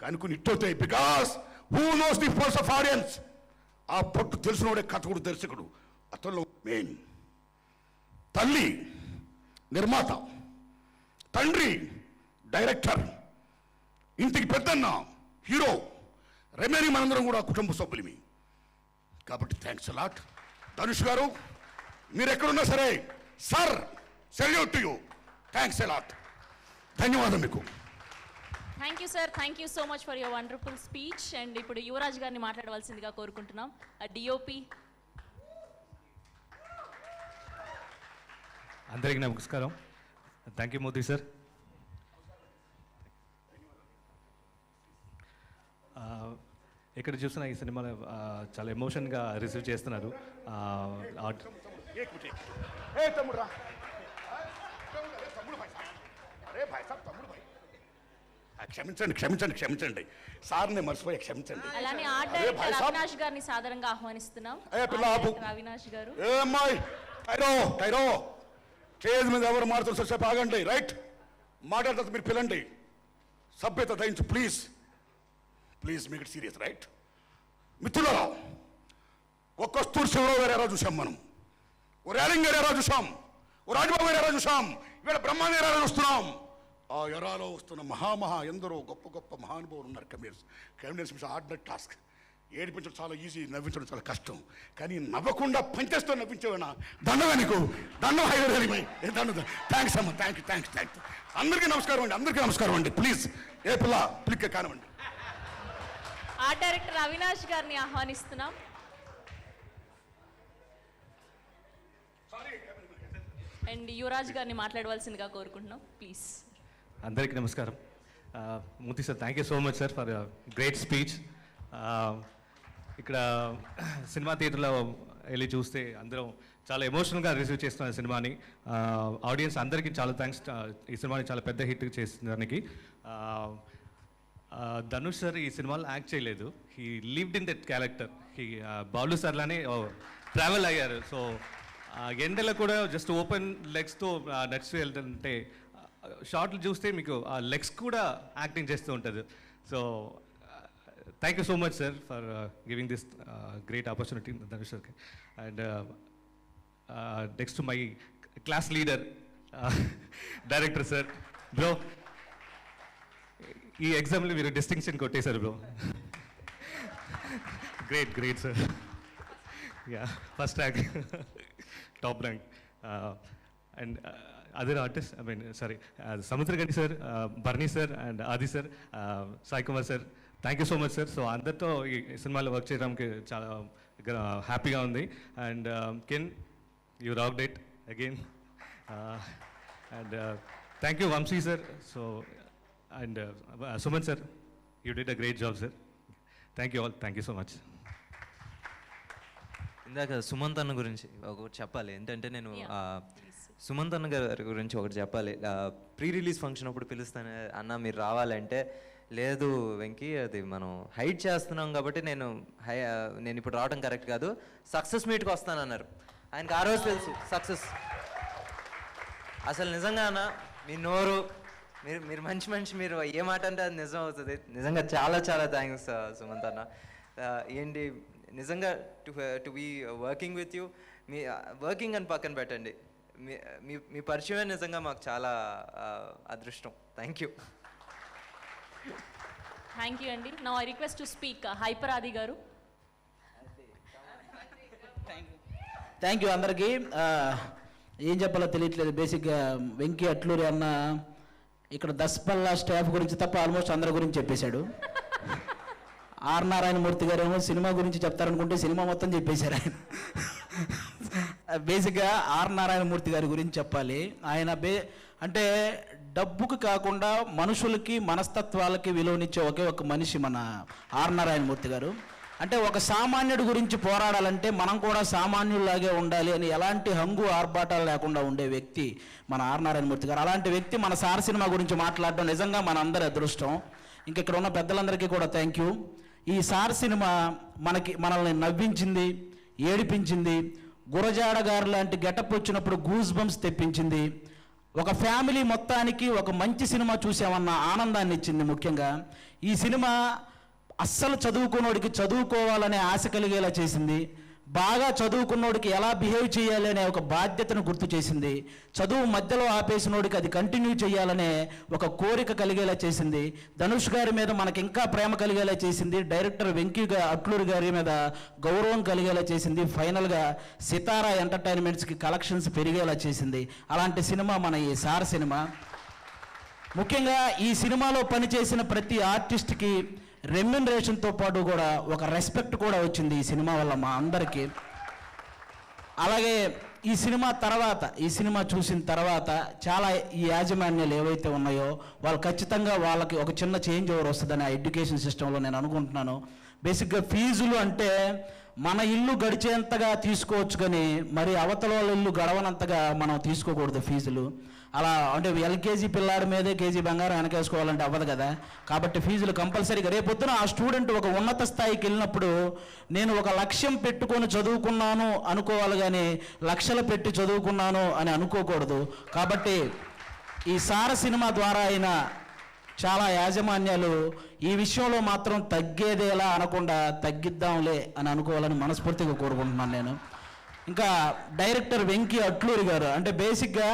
కానీ కొన్ని హిట్ అవుతాయి. Because who knows the pulse of audience. ఆ పట్టు తెలిసినోడే కథకుడు, దర్శకుడు. అతను మెయిన్. తల్లి నిర్మాత, తండ్రి డైరెక్టర్, ఇంటికి పెద్దన్న హీరో, రిమైనింగ్ మనందరం కూడా కుటుంబ సభ్యులమి. కాబట్టి థ్యాంక్స్ అలాట్ ధనుష్ గారు. మీరు ఎక్కడున్నా సరే, sir salute to you. Thanks a lot. ధన్యవాదం మీకు. Thank you sir, thank you so much for your wonderful speech. And ఇప్పుడు యువరాజ్ గారిని మాట్లాడవలసిందిగా కోరుకుంటున్నాం. డిఓపి. అందరికీ నమస్కారం. Thank you Modi sir. ఎక్కడ చూసినా ఈ సినిమాలో చాలా ఎమోషన్గా రిసీవ్ చేస్తున్నారు. క్షమించండి క్షమించండి క్షమించండి సార్ నేను మర్చిపోయా క్షమించండి. అలానే ఆర్ట్ డైరెక్టర్ అవినాష్ గారిని సాదరంగా ఆహ్వానిస్తున్నాం. అవినాష్ గారు ఏమ్మాయి టైరో టైరో స్టేజ్ మీద ఎవరు మాట్లాడుతూ సేపు ఆగండి. రైట్ మాట్లాడుతుంది మీరు పిల్లండి. సభ్యత దయించు ప్లీజ్ ప్లీజ్ మీకు సీరియస్. రైట్ మిత్రులారా, ఓ కస్తూరి శివరావు గారు ఎలా చూసాం మనం, ఓ రేలింగ్ గారు ఎలా చూసాం, ఓ రాజబాబు గారు ఎలా చూసాం, ఇవాళ బ్రహ్మాండ గారు ఎలా చూస్తున్నాం. ఆ ఎరాలో వస్తున్న ఎందరో గొప్ప గొప్ప మహానుభావులు ఉన్నారు. Comedians ordinary task. ఏడిపించడం చాలా ఈజీ, నవ్వించడం చాలా కష్టం. కానీ నవ్వకుండా పంచేస్తూ నవ్వించేవాడినా దండగా నీకు దండం హైవే దండ. థ్యాంక్స్ అమ్మ, thank you thanks thank you. అందరికీ నమస్కారం అండి, అందరికీ నమస్కారం అండి. ప్లీజ్ ఏ పిల్ల ప్లిక్ కానివ్వండి. ఆర్ట్ డైరెక్టర్ అవినాష్ గారిని ఆహ్వానిస్తున్నాం. అండ్ యువరాజ్ గారిని మాట్లాడవలసిందిగా కోరుకుంటున్నాం ప్లీజ్. అందరికీ నమస్కారం. Murthy sir, thank you so much sir for great speech. ఇక్కడ సినిమా థియేటర్లో వెళ్ళి చూస్తే అందరం చాలా ఎమోషనల్గా రిసీవ్ చేస్తున్నారు సినిమాని. ఆడియన్స్ అందరికీ చాలా థ్యాంక్స్ ఈ సినిమాని చాలా పెద్ద హిట్ చేసినందుకు. ధనుష్ సార్ ఈ సినిమాలో యాక్ట్ చేయలేదు, he lived in that character. Balu sir లానే ట్రావెల్ అయ్యారు. సో ఎండలో కూడా జస్ట్ ఓపెన్ లెగ్స్తో నడిచి వెళ్తుంటే షార్ట్లు చూస్తే మీకు ఆ లెగ్స్ కూడా యాక్టింగ్ చేస్తూ ఉంటుంది. So thank you so much sir for giving this great opportunity Dhanush సార్కి. And next my class leader director sir. Bro, ఈ ఎగ్జామ్లో మీరు డిస్టింక్షన్ కొట్టేశారు bro. Great great sir. Yeah, first rank, top rank. And other artist, I mean sorry, Samuthirakani sir, Bharani sir and Aadi sir, Sai Kumar sir, thank you so much sir. So అందరితో ఈ సినిమాలో work చేయడానికి చాలా హ్యాపీగా ఉంది. And can you rocked it again. And thank you Vamsi sir. So and Suman sir, you did a great job sir. Thank you all, thank you so much. ఇందాక సుమంత్ అన్న గురించి ఒకటి చెప్పాలి. ఏంటంటే నేను సుమంత్ అన్న గారి గురించి ఒకటి చెప్పాలి. ప్రీ రిలీజ్ ఫంక్షన్ అప్పుడు పిలుస్తాను అన్న మీరు రావాలంటే, లేదు వెంకీ అది మనం హైడ్ చేస్తున్నాం కాబట్టి నేను ఇప్పుడు రావడం కరెక్ట్ కాదు, సక్సెస్ మీట్కి వస్తానన్నారు. ఆయనకు ఆ రోజు తెలుసు సక్సెస్. అసలు నిజంగా అన్న మీ నోరు, మీరు మంచి మనిషి, మీరు ఏ మాట అంటే అది నిజం అవుతుంది. నిజంగా చాలా చాలా థ్యాంక్స్ సుమంత్ అన్న. ఏంటి నిజంగా to be working with you. మీ వర్కింగ్ అని పక్కన పెట్టండి, మీ పరిచయమే నిజంగా మాకు చాలా అదృష్టం. Thank you. థ్యాంక్ యూ అండి. Now I request to speak hyper Aadi garu. Thank you అందరికీ. ఏం చెప్పాలో తెలియట్లేదు. బేసిక్గా వెంకీ అట్లూరి అన్న ఇక్కడ దస్పల్లా స్టాఫ్ గురించి తప్ప ఆల్మోస్ట్ అందరి గురించి చెప్పేశాడు. ఆర్ నారాయణమూర్తి గారు ఏమో సినిమా గురించి చెప్తారనుకుంటే సినిమా మొత్తం చెప్పేశారు ఆయన. బేసిక్గా ఆర్ నారాయణమూర్తి గారి గురించి చెప్పాలి. ఆయన అంటే డబ్బుకి కాకుండా మనుషులకి మనస్తత్వాలకి విలువనిచ్చే ఒకే ఒక మనిషి మన ఆర్ నారాయణమూర్తి గారు. అంటే ఒక సామాన్యుడి గురించి పోరాడాలంటే మనం కూడా సామాన్యుల్లాగే ఉండాలి అని ఎలాంటి హంగు ఆర్భాటాలు లేకుండా ఉండే వ్యక్తి మన ఆర్ నారాయణమూర్తి గారు. అలాంటి వ్యక్తి మన సార్ సినిమా గురించి మాట్లాడడం నిజంగా మన అందరి అదృష్టం. ఇంక ఇక్కడ ఉన్న పెద్దలందరికీ కూడా థ్యాంక్ యూ. ఈ సార్ సినిమా మనల్ని నవ్వించింది, ఏడిపించింది. గురజాడ గారు లాంటి గెటప్ వచ్చినప్పుడు గూస్ బంప్స్ తెప్పించింది. ఒక ఫ్యామిలీ మొత్తానికి ఒక మంచి సినిమా చూసామన్న ఆనందాన్ని ఇచ్చింది. ముఖ్యంగా ఈ సినిమా అస్సలు చదువుకున్నోడికి చదువుకోవాలనే ఆశ కలిగేలా చేసింది. బాగా చదువుకున్నోడికి ఎలా బిహేవ్ చేయాలి అనే ఒక బాధ్యతను గుర్తు చేసింది. చదువు మధ్యలో ఆపేసినోడికి అది కంటిన్యూ చేయాలనే ఒక కోరిక కలిగేలా చేసింది. ధనుష్ గారి మీద మనకి ఇంకా ప్రేమ కలిగేలా చేసింది. డైరెక్టర్ వెంకీ అట్లూరి గారి మీద గౌరవం కలిగేలా చేసింది. ఫైనల్గా సితారా ఎంటర్టైన్మెంట్స్కి కలెక్షన్స్ పెరిగేలా చేసింది. అలాంటి సినిమా మన ఈ సార్ సినిమా. ముఖ్యంగా ఈ సినిమాలో పనిచేసిన ప్రతి ఆర్టిస్ట్కి రెమ్యునరేషన్తో పాటు కూడా ఒక రెస్పెక్ట్ కూడా వచ్చింది ఈ సినిమా వల్ల మా అందరికీ. అలాగే ఈ సినిమా చూసిన తర్వాత చాలా ఈ యాజమాన్యాలు ఏవైతే ఉన్నాయో వాళ్ళు ఖచ్చితంగా వాళ్ళకి ఒక చిన్న చేంజ్ ఓవర్ వస్తుందని ఆ ఎడ్యుకేషన్ సిస్టంలో నేను అనుకుంటున్నాను. బేసిక్గా ఫీజులు అంటే మన ఇల్లు గడిచేంతగా తీసుకోవచ్చు, కానీ మరి అవతల వాళ్ళ ఇల్లు గడవనంతగా మనం తీసుకోకూడదు ఫీజులు. అలా అంటే ఎల్కేజీ పిల్లాడి మీదే కేజీ బంగారం వెనకేసుకోవాలంటే అవ్వదు కదా. కాబట్టి ఫీజులు కంపల్సరీగా రేపొద్దున ఆ స్టూడెంట్ ఒక ఉన్నత స్థాయికి వెళ్ళినప్పుడు నేను ఒక లక్ష్యం పెట్టుకొని చదువుకున్నాను అనుకోవాలి, కానీ లక్షలు పెట్టి చదువుకున్నాను అని అనుకోకూడదు. కాబట్టి ఈ సార సినిమా ద్వారా అయినా చాలా యాజమాన్యాలు ఈ విషయంలో మాత్రం తగ్గేదేలా అనకుండా తగ్గిద్దాంలే అని అనుకోవాలని మనస్ఫూర్తిగా కోరుకుంటున్నాను నేను. ఇంకా డైరెక్టర్ వెంకీ అట్లూరి గారు అంటే బేసిక్గా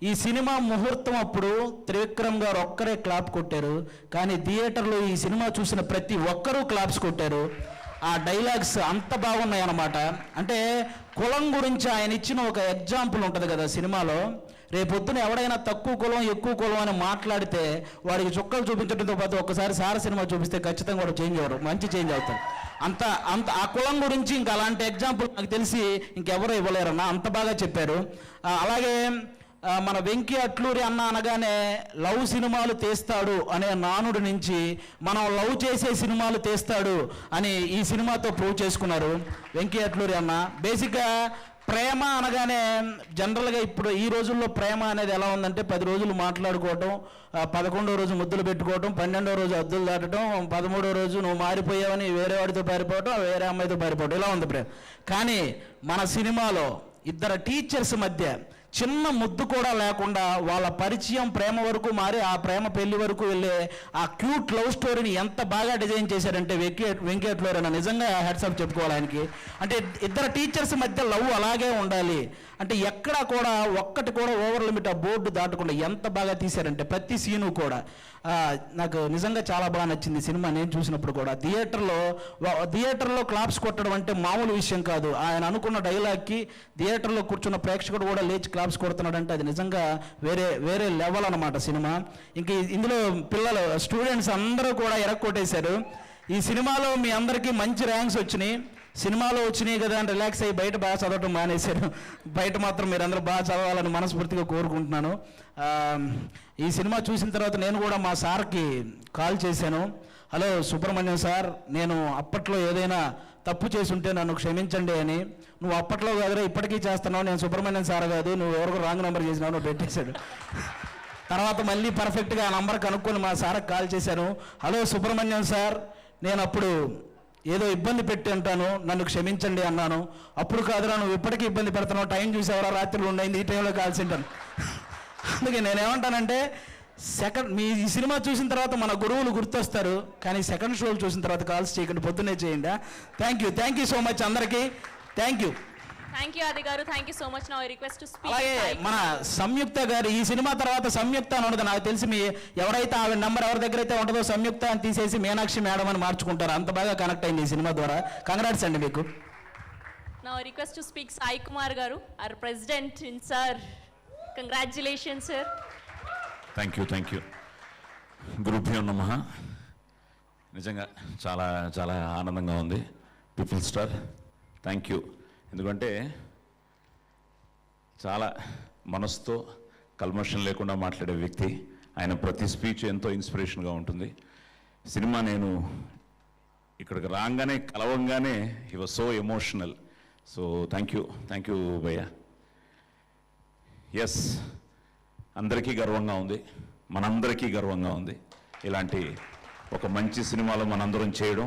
ఈ సినిమా ముహూర్తం అప్పుడు త్రివిక్రమ్ గారు ఒక్కరే క్లాప్ కొట్టారు, కానీ థియేటర్లో ఈ సినిమా చూసిన ప్రతి ఒక్కరూ క్లాప్స్ కొట్టారు. ఆ డైలాగ్స్ అంత బాగున్నాయి అన్నమాట. అంటే కులం గురించి ఆయన ఇచ్చిన ఒక ఎగ్జాంపుల్ ఉంటుంది కదా సినిమాలో. రేపొద్దున ఎవడైనా తక్కువ కులం ఎక్కువ కులం అని మాట్లాడితే వాడికి చుక్కలు చూపించడంతో పాటు ఒక్కసారి సార సినిమా చూపిస్తే ఖచ్చితంగా కూడా చేంజ్ అవ్వరు, మంచి చేంజ్ అవుతారు. అంత అంత ఆ కులం గురించి ఇంకా అలాంటి ఎగ్జాంపుల్ నాకు తెలిసి ఇంకెవరూ ఇవ్వలేరన్న, అంత బాగా చెప్పారు. అలాగే మన వెంకీ అట్లూరి అన్న అనగానే లవ్ సినిమాలు తీస్తాడు అనే నానుడి నుంచి మనం లవ్ చేసే సినిమాలు తీస్తాడు అని ఈ సినిమాతో ప్రూవ్ చేసుకున్నారు వెంకీ అట్లూరి అన్న. బేసిక్గా ప్రేమ అనగానే జనరల్గా ఇప్పుడు ఈ రోజుల్లో ప్రేమ అనేది ఎలా ఉందంటే 10 రోజులు మాట్లాడుకోవటం, 11వ రోజు ముద్దులు పెట్టుకోవటం, 12వ రోజు అద్దులు దాటడం, 13వ రోజు నువ్వు మారిపోయావని వేరే వాడితో పారిపోవటం, వేరే అమ్మాయితో పారిపోవటం, ఇలా ఉంది ప్రేమ. కానీ మన సినిమాలో ఇద్దరు టీచర్స్ మధ్య చిన్న ముద్దు కూడా లేకుండా వాళ్ళ పరిచయం ప్రేమ వరకు మారి ఆ ప్రేమ పెళ్లి వరకు వెళ్ళే ఆ క్యూట్ లవ్ స్టోరీని ఎంత బాగా డిజైన్ చేశారంటే వెంకీ అట్లూరి అన్న నిజంగా హ్యాట్సాప్ చెప్పుకోవాలి ఆయనకి. అంటే ఇద్దరు టీచర్స్ మధ్య లవ్ అలాగే ఉండాలి అంటే ఎక్కడా కూడా ఒక్కటి కూడా ఓవర్ లిమిట్ ఆ బోర్డు దాటకుండా ఎంత బాగా తీశారంటే ప్రతి సీను కూడా నాకు నిజంగా చాలా బాగా నచ్చింది సినిమా నేను చూసినప్పుడు కూడా. థియేటర్లో క్లాప్స్ కొట్టడం అంటే మామూలు విషయం కాదు. ఆయన అనుకున్న డైలాగ్కి థియేటర్లో కూర్చున్న ప్రేక్షకుడు కూడా లేచి క్లాప్స్ కొడుతున్నాడంటే అది నిజంగా వేరే లెవెల్ అన్నమాట సినిమా. ఇంక ఇందులో పిల్లలు స్టూడెంట్స్ అందరూ కూడా ఎరక్కొట్టేశారు. ఈ సినిమాలో మీ అందరికీ మంచి ర్యాంక్స్ వచ్చినాయి. సినిమాలో వచ్చినాయి కదా అని రిలాక్స్ అయ్యి బయట బాగా చదవటం మానేశారు. బయట మాత్రం మీరందరూ బాగా చదవాలని మనస్ఫూర్తిగా కోరుకుంటున్నాను. ఈ సినిమా చూసిన తర్వాత నేను కూడా మా సార్కి కాల్ చేశాను. హలో సుబ్రహ్మణ్యం సార్, నేను అప్పట్లో ఏదైనా తప్పు చేసి ఉంటే నన్ను క్షమించండి అని. నువ్వు అప్పట్లో కాదురా ఇప్పటికీ చేస్తున్నావు, నేను సుబ్రహ్మణ్యం సార్ కాదు, నువ్వు ఎవరికో రాంగ్ నెంబర్ చేసినావు, నువ్వు పెట్టేశాడు. తర్వాత మళ్ళీ పర్ఫెక్ట్గా ఆ నంబర్ కనుక్కొని మా సార్కి కాల్ చేశాను. హలో సుబ్రహ్మణ్యం సార్, నేను అప్పుడు ఏదో ఇబ్బంది పెట్టి అంటాను, నన్ను క్షమించండి అన్నాను. అప్పుడు కాదురా నువ్వు ఇప్పటికీ ఇబ్బంది పెడుతున్నావు, టైం చూసేవరా రాత్రులు ఉండయింది, ఈ టైంలో కాల్సి ఉంటాను. అందుకే నేనేమంటానంటే మీ ఈ సినిమా చూసిన తర్వాత మన గురువులు గుర్తొస్తారు, కానీ సెకండ్ షోలు చూసిన తర్వాత కాల్స్ చేయకండి, పొద్దున్నే చేయండి. థ్యాంక్ యూ సో మచ్ అందరికీ. థ్యాంక్ యూ ఆది garu. Thank you so much. Now I request to speak. అలాగే మన సంయుక్త గారు ఈ సినిమా తర్వాత సంయుక్త అని ఉండదు, నాకు తెలిసి మీ ఎవరైతే ఆవిడ నంబర్ ఎవరి దగ్గర అయితే ఉంటుందో సంయుక్త అని తీసేసి మీనాక్షి మేడం అని మార్చుకుంటారు. అంత బాగా కనెక్ట్ అయింది ఈ సినిమా ద్వారా. కంగ్రాట్స్ అండి మీకు. Now I request to speak Sai Kumar garu, our president in sir. Congratulations sir. Thank you. గురుభ్యో నమః. నిజంగా చాలా చాలా ఆనందంగా ఉంది. People star, thank you. ఎందుకంటే చాలా మనసుతో కల్మషం లేకుండా మాట్లాడే వ్యక్తి. ఆయన ప్రతి స్పీచ్ ఎంతో ఇన్స్పిరేషన్గా ఉంటుంది. సినిమా నేను ఇక్కడికి రాగానే కలవంగానే he was so emotional. So thank you భయ్య. ఎస్, అందరికీ గర్వంగా ఉంది, మనందరికీ గర్వంగా ఉంది ఇలాంటి ఒక మంచి సినిమాలో మనందరం చేయడం.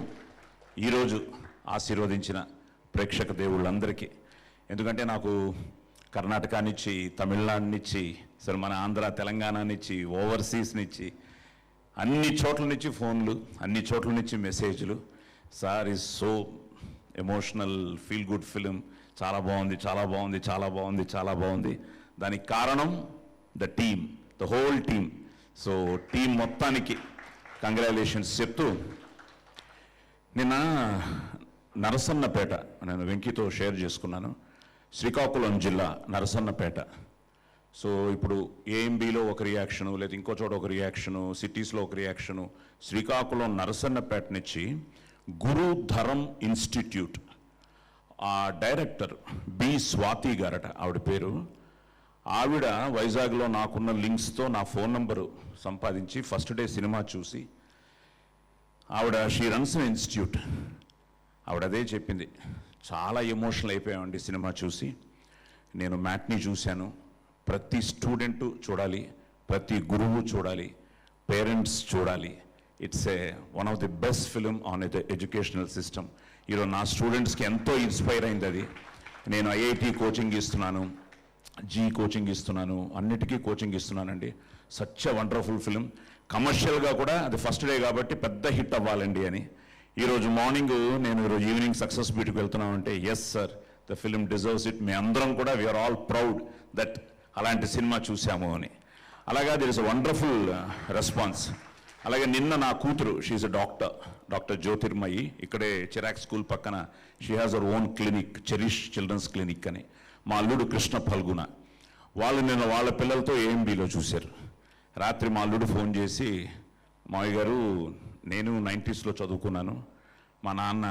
ఈరోజు ఆశీర్వదించిన ప్రేక్షక దేవుళ్ళందరికీ, ఎందుకంటే నాకు కర్ణాటక నుంచి, తమిళనాడు నుంచి, సరే మన ఆంధ్ర తెలంగాణ నుంచి, ఓవర్సీస్ నుంచి, అన్ని చోట్ల నుంచి ఫోన్లు, అన్ని చోట్ల నుంచి మెసేజ్లు. Sir is so emotional, feel good film, చాలా బాగుంది, చాలా బాగుంది, చాలా బాగుంది, చాలా బాగుంది. దానికి కారణం the team, the whole team. So team మొత్తానికి కంగ్రాచులేషన్స్ చెప్తూ, నిన్న నరసన్నపేట నేను వెంకీతో షేర్ చేసుకున్నాను. శ్రీకాకుళం జిల్లా నరసన్నపేట. సో ఇప్పుడు ఏఎంబీలో ఒక రియాక్షను, లేదా ఇంకో చోట ఒక రియాక్షను, సిటీస్లో ఒక రియాక్షను. శ్రీకాకుళం నరసన్నపేట నుంచి గురుధరం ఇన్స్టిట్యూట్ ఆ డైరెక్టర్ బి స్వాతి గారట ఆవిడ పేరు. ఆవిడ వైజాగ్లో నాకున్న లింక్స్తో నా ఫోన్ నంబరు సంపాదించి ఫస్ట్ డే సినిమా చూసి, ఆవిడ షీ రన్స్ ఇన్స్టిట్యూట్ ఆవిడ అదే చెప్పింది, చాలా ఎమోషనల్ అయిపోయామండి సినిమా చూసి. నేను మ్యాట్ని చూశాను, ప్రతి స్టూడెంటు చూడాలి, ప్రతి గురువు చూడాలి, పేరెంట్స్ చూడాలి. It's one of the best film on educational system. ఈరోజు నా స్టూడెంట్స్కి ఎంతో ఇన్స్పైర్ అయింది అది. నేను ఐఐటి కోచింగ్ ఇస్తున్నాను, జీ కోచింగ్ ఇస్తున్నాను, అన్నిటికీ కోచింగ్ ఇస్తున్నానండి. Such a wonderful film. కమర్షియల్గా కూడా అది ఫస్ట్ డే కాబట్టి పెద్ద హిట్ అవ్వాలండి అని. ఈరోజు మార్నింగ్ నేను ఈరోజు ఈవినింగ్ సక్సెస్ మీట్కి వెళ్తున్నానంటే yes sir, the film deserves it. మీ అందరం కూడా వీఆర్ ఆల్ ప్రౌడ్ దట్ అలాంటి సినిమా చూసాము అని. అలాగా there is a wonderful response. అలాగే నిన్న నా కూతురు, షీఈస్ అ డాక్టర్ జ్యోతిర్మయి, ఇక్కడే చిరాక్ స్కూల్ పక్కన she has our own clinic, Cherish children's clinic అని. మా అల్లుడు కృష్ణ ఫల్గుణ, వాళ్ళు నిన్న వాళ్ళ పిల్లలతో ఏఎంబీలో చూశారు. రాత్రి మా అల్లుడు ఫోన్ చేసి, మావయ్య గారు నేను 90s చదువుకున్నాను, మా నాన్న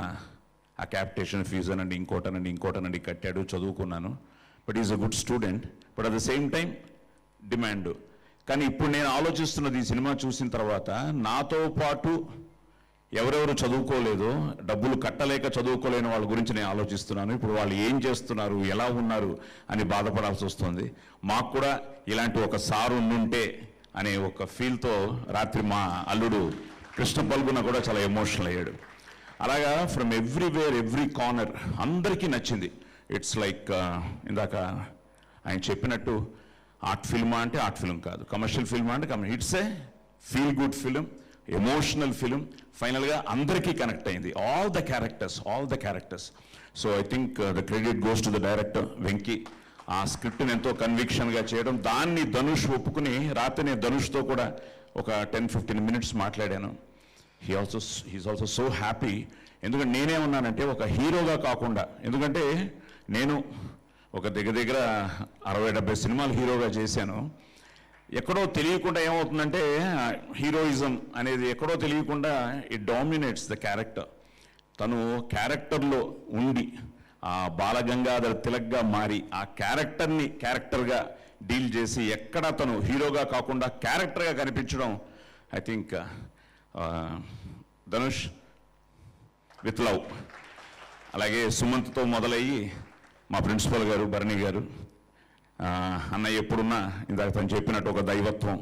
ఆ క్యాపిటేషన్ ఫీజు అనండి ఇంకోటనండి కట్టాడు, చదువుకున్నాను, but is a good student, but at the same time demand. కానీ ఇప్పుడు నేను ఆలోచిస్తున్నది, ఈ సినిమా చూసిన తర్వాత నాతో పాటు ఎవరెవరు చదువుకోలేదో, డబ్బులు కట్టలేక చదువుకోలేని వాళ్ళ గురించి నేను ఆలోచిస్తున్నాను. ఇప్పుడు వాళ్ళు ఏం చేస్తున్నారు, ఎలా ఉన్నారు అని బాధపడాల్సి వస్తుంది. మాకు కూడా ఇలాంటి ఒక సారు ఉండుంటే అనే ఒక ఫీల్తో రాత్రి మా అల్లుడు కృష్ణ పల్గున కూడా చాలా ఎమోషనల్ అయ్యాడు. అలాగా ఫ్రమ్ ఎవ్రీవేర్, ఎవ్రీ కార్నర్ అందరికీ నచ్చింది. ఇట్స్ లైక్ ఇందాక ఆయన చెప్పినట్టు ఆర్ట్ ఫిల్మా అంటే ఆర్ట్ ఫిల్మ్ కాదు, కమర్షియల్ ఫిల్మా అంటే it's a feel good film, emotional film. ఫైనల్గా అందరికీ కనెక్ట్ అయింది, all the characters. So I think the credit goes to the director Venky. ఆ స్క్రిప్ట్ని ఎంతో కన్విక్షన్గా చేయడం, దాన్ని ధనుష్ ఒప్పుకుని రాత్రి నేను ధనుష్తో కూడా ఒక 10-15 minutes మాట్లాడాను. He's also so happy. ఎందుకంటే నేనే ఉన్నానంటే ఒక హీరోగా కాకుండా, ఎందుకంటే నేను ఒక దగ్గర 60-70 సినిమాలు హీరోగా చేశాను. ఎక్కడో తెలియకుండా ఏమవుతుందంటే హీరోయిజం అనేది ఎక్కడో తెలియకుండా ఇట్ డామినేట్స్ ద క్యారెక్టర్. తను క్యారెక్టర్లో ఉండి ఆ బాలగంగాధర్ తిలక్గా మారి ఆ క్యారెక్టర్గా డీల్ చేసి ఎక్కడ తను హీరోగా కాకుండా క్యారెక్టర్గా కనిపించడం, I think Dhanush with love. అలాగే సుమంత్తో మొదలయ్యి మా ప్రిన్సిపల్ గారు భరణి గారు, అన్నయ్య ఎప్పుడున్నా ఇందాక తను చెప్పినట్టు ఒక దైవత్వం.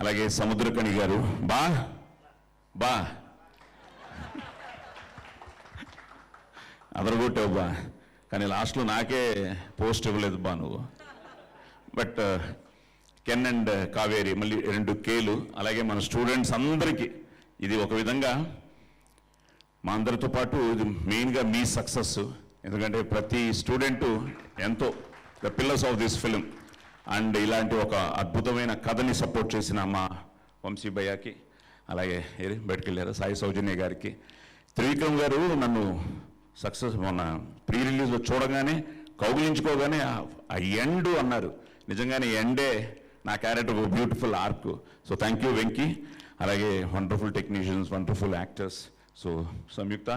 అలాగే సముద్రకణి గారు, బా అదరగొట్టావు బా, కానీ లాస్ట్లో నాకే పోస్ట్ ఇవ్వలేదు బా నువ్వు. బట్ కెన్ అండ్ కావేరి, మళ్ళీ 2 Kలు. అలాగే మన స్టూడెంట్స్ అందరికీ ఇది ఒక విధంగా మా అందరితో పాటు ఇది మెయిన్గా మీ సక్సెస్. ఎందుకంటే ప్రతి స్టూడెంటు ఎంతో the pillars of this film. And ఇలాంటి ఒక అద్భుతమైన కథని సపోర్ట్ చేసిన మా వంశీ భయ్యాకి, అలాగే బయటకు వెళ్ళారు సాయి సౌజన్య గారికి, త్రివిక్రమ్ గారు నన్ను సక్సెస్ మొన్న ప్రీ రిలీజ్లో చూడగానే కౌగిలించుకోగానే ఆ ఎండ్ అన్నారు. నిజంగానే ఎండే నా క్యారెక్టర్ ఒక beautiful arc. So thank you Venky. అలాగే wonderful technicians, wonderful actors. So Samyuktha,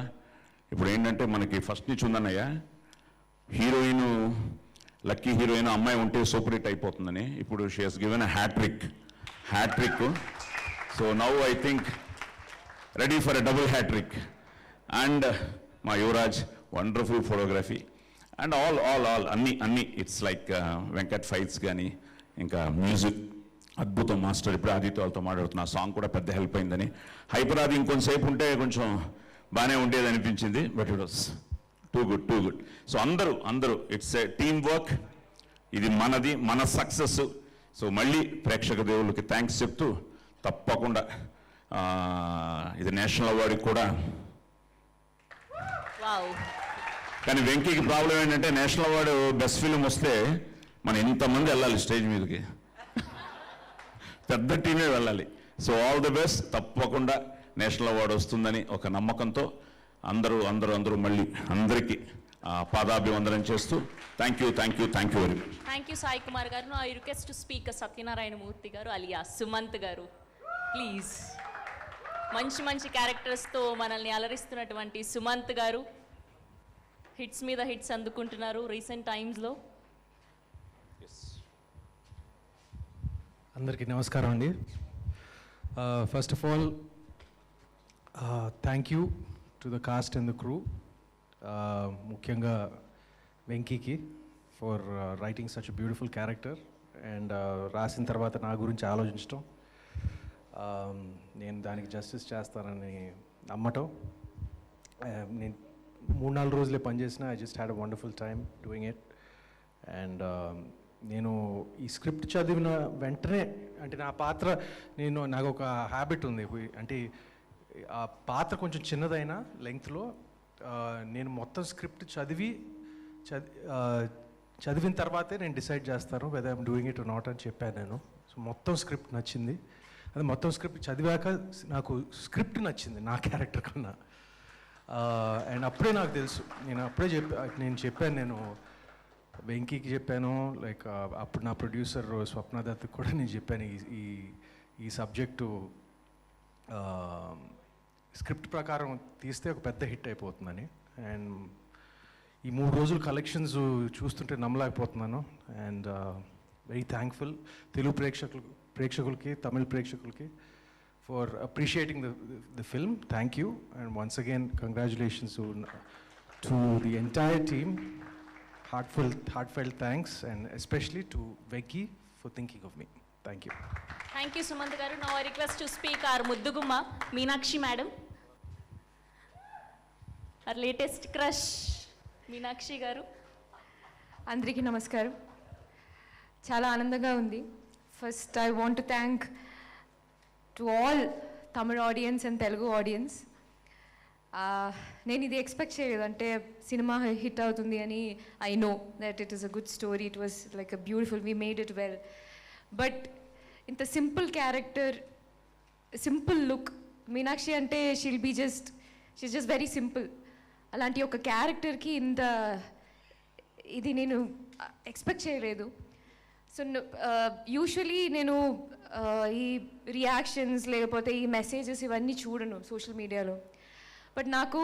ఇప్పుడు ఏంటంటే మనకి ఫస్ట్ నుంచి ఉందన్నయ్య, హీరోయిన్ లక్కీ హీరోయిన్ అమ్మాయి ఉంటే సూపర్ హిట్ అయిపోతుందని. ఇప్పుడు she has given a hat-trick. So now I think ready for a double hat-trick. And మా Yuvraj wonderful photography and all అన్నీ ఇట్స్ లైక్ వెంకట్ ఫైట్స్ కానీ, ఇంకా మ్యూజిక్ అద్భుతం మాస్టర్. ఇప్పుడు ఆదిత్య వాళ్ళతో మాట్లాడుతున్నా, సాంగ్ కూడా పెద్ద హెల్ప్ అయిందని. హైపర్ అది ఇంకొంతసేపు ఉంటే కొంచెం బాగానే ఉండేది అనిపించింది, but it was too good. So అందరూ ఇట్స్ ఏ టీమ్ వర్క్. ఇది మనది, మన సక్సెస్. సో మళ్ళీ ప్రేక్షక దేవుళ్ళకి థ్యాంక్స్ చెప్తూ, తప్పకుండా ఇది నేషనల్ అవార్డుకి కూడా. కానీ వెంకీకి ప్రాబ్లం ఏంటంటే నేషనల్ అవార్డు బెస్ట్ ఫిలిం వస్తే మనం ఇంతమంది వెళ్ళాలి స్టేజ్ మీదకి, పెద్ద టీమే వెళ్ళాలి. So all the best. తప్పకుండా నేషనల్ అవార్డు వస్తుందని ఒక నమ్మకంతో అందరూ మళ్ళీ అందరికీ పాదాభివందనం చేస్తూ thank you very much. Thank you Sai Kumar garu. I request to speak Satyanarayana Murthy garu అలియా సుమంత్ గారు, ప్లీజ్. మంచి క్యారెక్టర్స్తో మనల్ని అలరిస్తున్నటువంటి సుమంత్ గారు హిట్స్ మీద హిట్స్ అందుకుంటున్నారు రీసెంట్ టైమ్స్లో. అందరికీ నమస్కారం అండి. First of all thank you to the cast and the crew ముఖ్యంగా వెంకీకి for writing such beautiful character and రాసిన తర్వాత నా గురించి ఆలోచించడం, నేను దానికి జస్టిస్ చేస్తానని నమ్మటం. నేను 3-4 రోజులే పనిచేసిన, I just had a wonderful time doing it. And నేను ఈ స్క్రిప్ట్ చదివిన వెంటనే, అంటే నా పాత్ర, నాకు ఒక హ్యాబిట్ ఉంది, అంటే ఆ పాత్ర కొంచెం చిన్నదైనా లెంగ్త్లో నేను మొత్తం స్క్రిప్ట్ చదివిన తర్వాతే నేను డిసైడ్ చేస్తాను whether I'm doing it not అని చెప్పాను నేను. సో మొత్తం స్క్రిప్ట్ నచ్చింది. అది మొత్తం స్క్రిప్ట్ చదివాక నాకు స్క్రిప్ట్ నచ్చింది నా క్యారెక్టర్ కన్నా. అండ్ అప్పుడే నాకు తెలుసు, నేను చెప్పాను, నేను వెంకీకి చెప్పాను, లైక్ అప్పుడు నా ప్రొడ్యూసర్ స్వప్న దత్ కూడా నేను చెప్పాను ఈ సబ్జెక్టు స్క్రిప్ట్ ప్రకారం తీస్తే ఒక పెద్ద హిట్ అయిపోతుందని. అండ్ ఈ 3 రోజులు కలెక్షన్స్ చూస్తుంటే నమ్మలేకపోతున్నాను. అండ్ వెరీ థ్యాంక్ఫుల్ తెలుగు ప్రేక్షకులకి తమిళ ప్రేక్షకులకి for appreciating the film. Thank you, and once again congratulations to the entire team. Heartfelt thanks, and especially to Venki for thinking of me. Thank you. Thank you, Sumant garu. Now I request to speak our Muddugumma Meenakshi madam, our latest crush Meenakshi garu. అందరికీ నమస్కారం. చాలా ఆనందంగా ఉంది. First I want to thank to all Tamil audience and Telugu audience. నేను ఇది expect చేయలేదు, అంటే cinema hit అవుతుంది అని. I know that it is a good story, it was like a beautiful, we made it well. But ఇంత simple character, simple look, Meenakshi అంటే she'll just very simple. అలాంటి ఒక క్యారెక్టర్కి ఇంత ఇది నేను ఎక్స్పెక్ట్ చేయలేదు. సో యూజువలీ నేను ఈ రియాక్షన్స్ లేకపోతే ఈ మెసేజెస్ ఇవన్నీ చూడను సోషల్ మీడియాలో. బట్ నాకు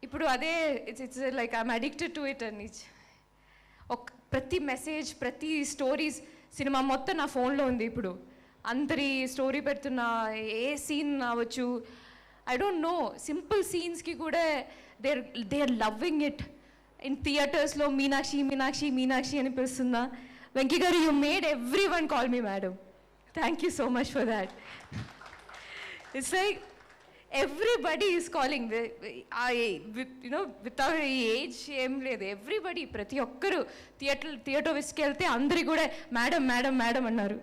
ఇప్పుడు అదే it's like I'm addicted to it అని. ప్రతి మెసేజ్, ప్రతి స్టోరీస్, సినిమా మొత్తం నా ఫోన్లో ఉంది ఇప్పుడు. అందరి స్టోరీ పెడుతున్న ఏ సీన్ అవ్వచ్చు, ఐ డోంట్ నో, సింపుల్ సీన్స్కి కూడా they are loving it. In థియేటర్స్లో మీనాక్షి మీనాక్షి మీనాక్షి అని పిలుస్తున్నా. Venky garu, you made every one call me madam. Thank you so much for that. It's like everybody is calling, without age ఏం లేదు, everybody, ప్రతి ఒక్కరు థియేటర్ విసుకెళ్తే అందరి కూడా మేడం మేడం మేడం అన్నారు.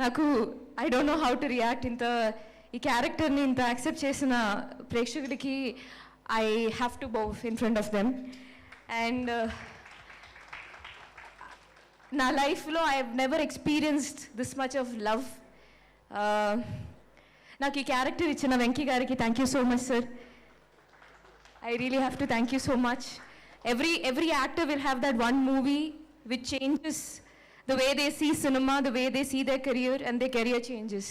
నాకు I don't know how to react. ఈ క్యారెక్టర్ని ఇంత యాక్సెప్ట్ చేసిన ప్రేక్షకులకి I have to bow in front of them. And నా లైఫ్లో I have never experienced this much of love. నాకు ఈ క్యారెక్టర్ ఇచ్చిన వెంకీ గారికి thank you so much sir. I really have to thank you so much. Every actor will have that one movie which changes the way they see cinema, the way they see their career, and their career changes.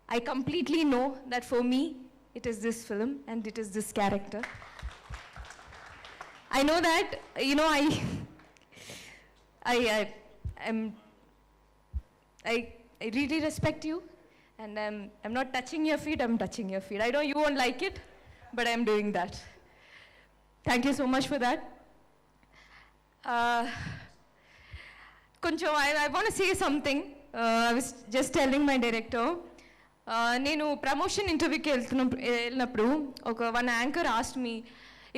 I completely know that for me, it is this film and it is this character. I know that, I really respect you, and I'm not touching your feet, I'm touching your feet. I know you won't like it, but I'm doing that. Thank you so much for that. I want to say something. I was just telling my director, నేను promotion ఇంటర్వ్యూకి వెళ్ళినప్పుడు one anchor asked me,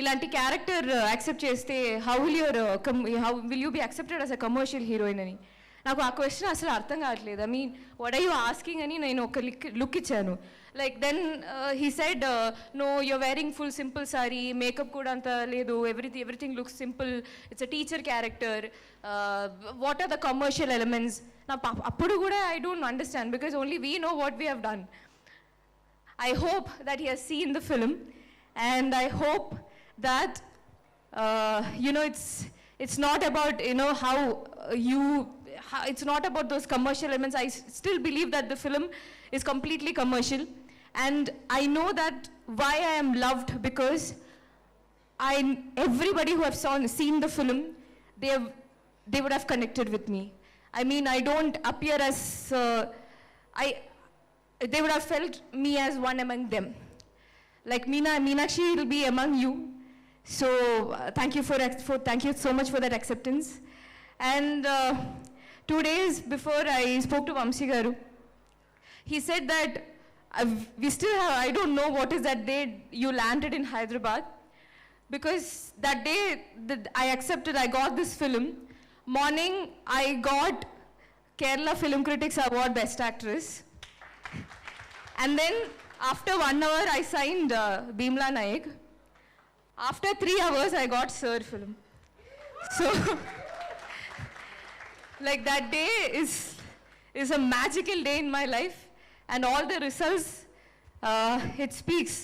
ఇలాంటి character accept చేస్తే how will you be accepted as a commercial heroine అని. నాకు ఆ question అసలు అర్థం కావట్లేదు. I mean what are you asking అని నేను ఒక లుక్ ఇచ్చాను. Like then he said, no your wearing full simple sari, makeup కూడా అంత లేదు, everything looks simple, it's a teacher character, what are the commercial elements. అప్పుడు కూడా I don't understand, because only we know what we have done. I hope that he he's seen the film, and I hope that it's not about it's not about those commercial elements. I still believe that the film is completely commercial, and I know that why I am loved, because everybody who have seen the film, they would have connected with me. I mean, I don't appear as they would have felt me as one among them. Like Meenakshi will be among you, So thank you thank you so much for that acceptance. And 2 days before I spoke to Vamsi Garu, he said that we still have, I don't know what is that day you landed in Hyderabad, because that day that I got this film. Morning, I got Kerala Film Critics Award Best Actress. And then after 1 hour, I signed Bhimla Naik. After 3 hours, I got Sir film. So, like that day is a magical day in my life, and all the results, it speaks.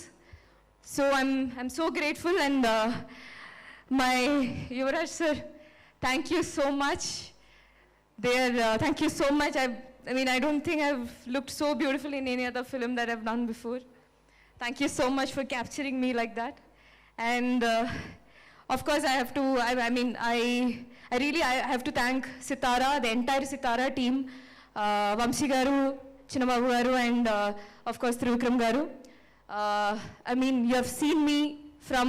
So I'm so grateful, and my Yuvraj sir, thank you so much. Thank you so much. I mean, I don't think I've looked so beautiful in any other film that I've done before. Thank you so much for capturing me like that. And of course, I have to, I have to thank Sitara, the entire Sitara team, Vamsi Garu, Chinnababu Garu, and of course, Trivikram Garu. I mean, you have seen me from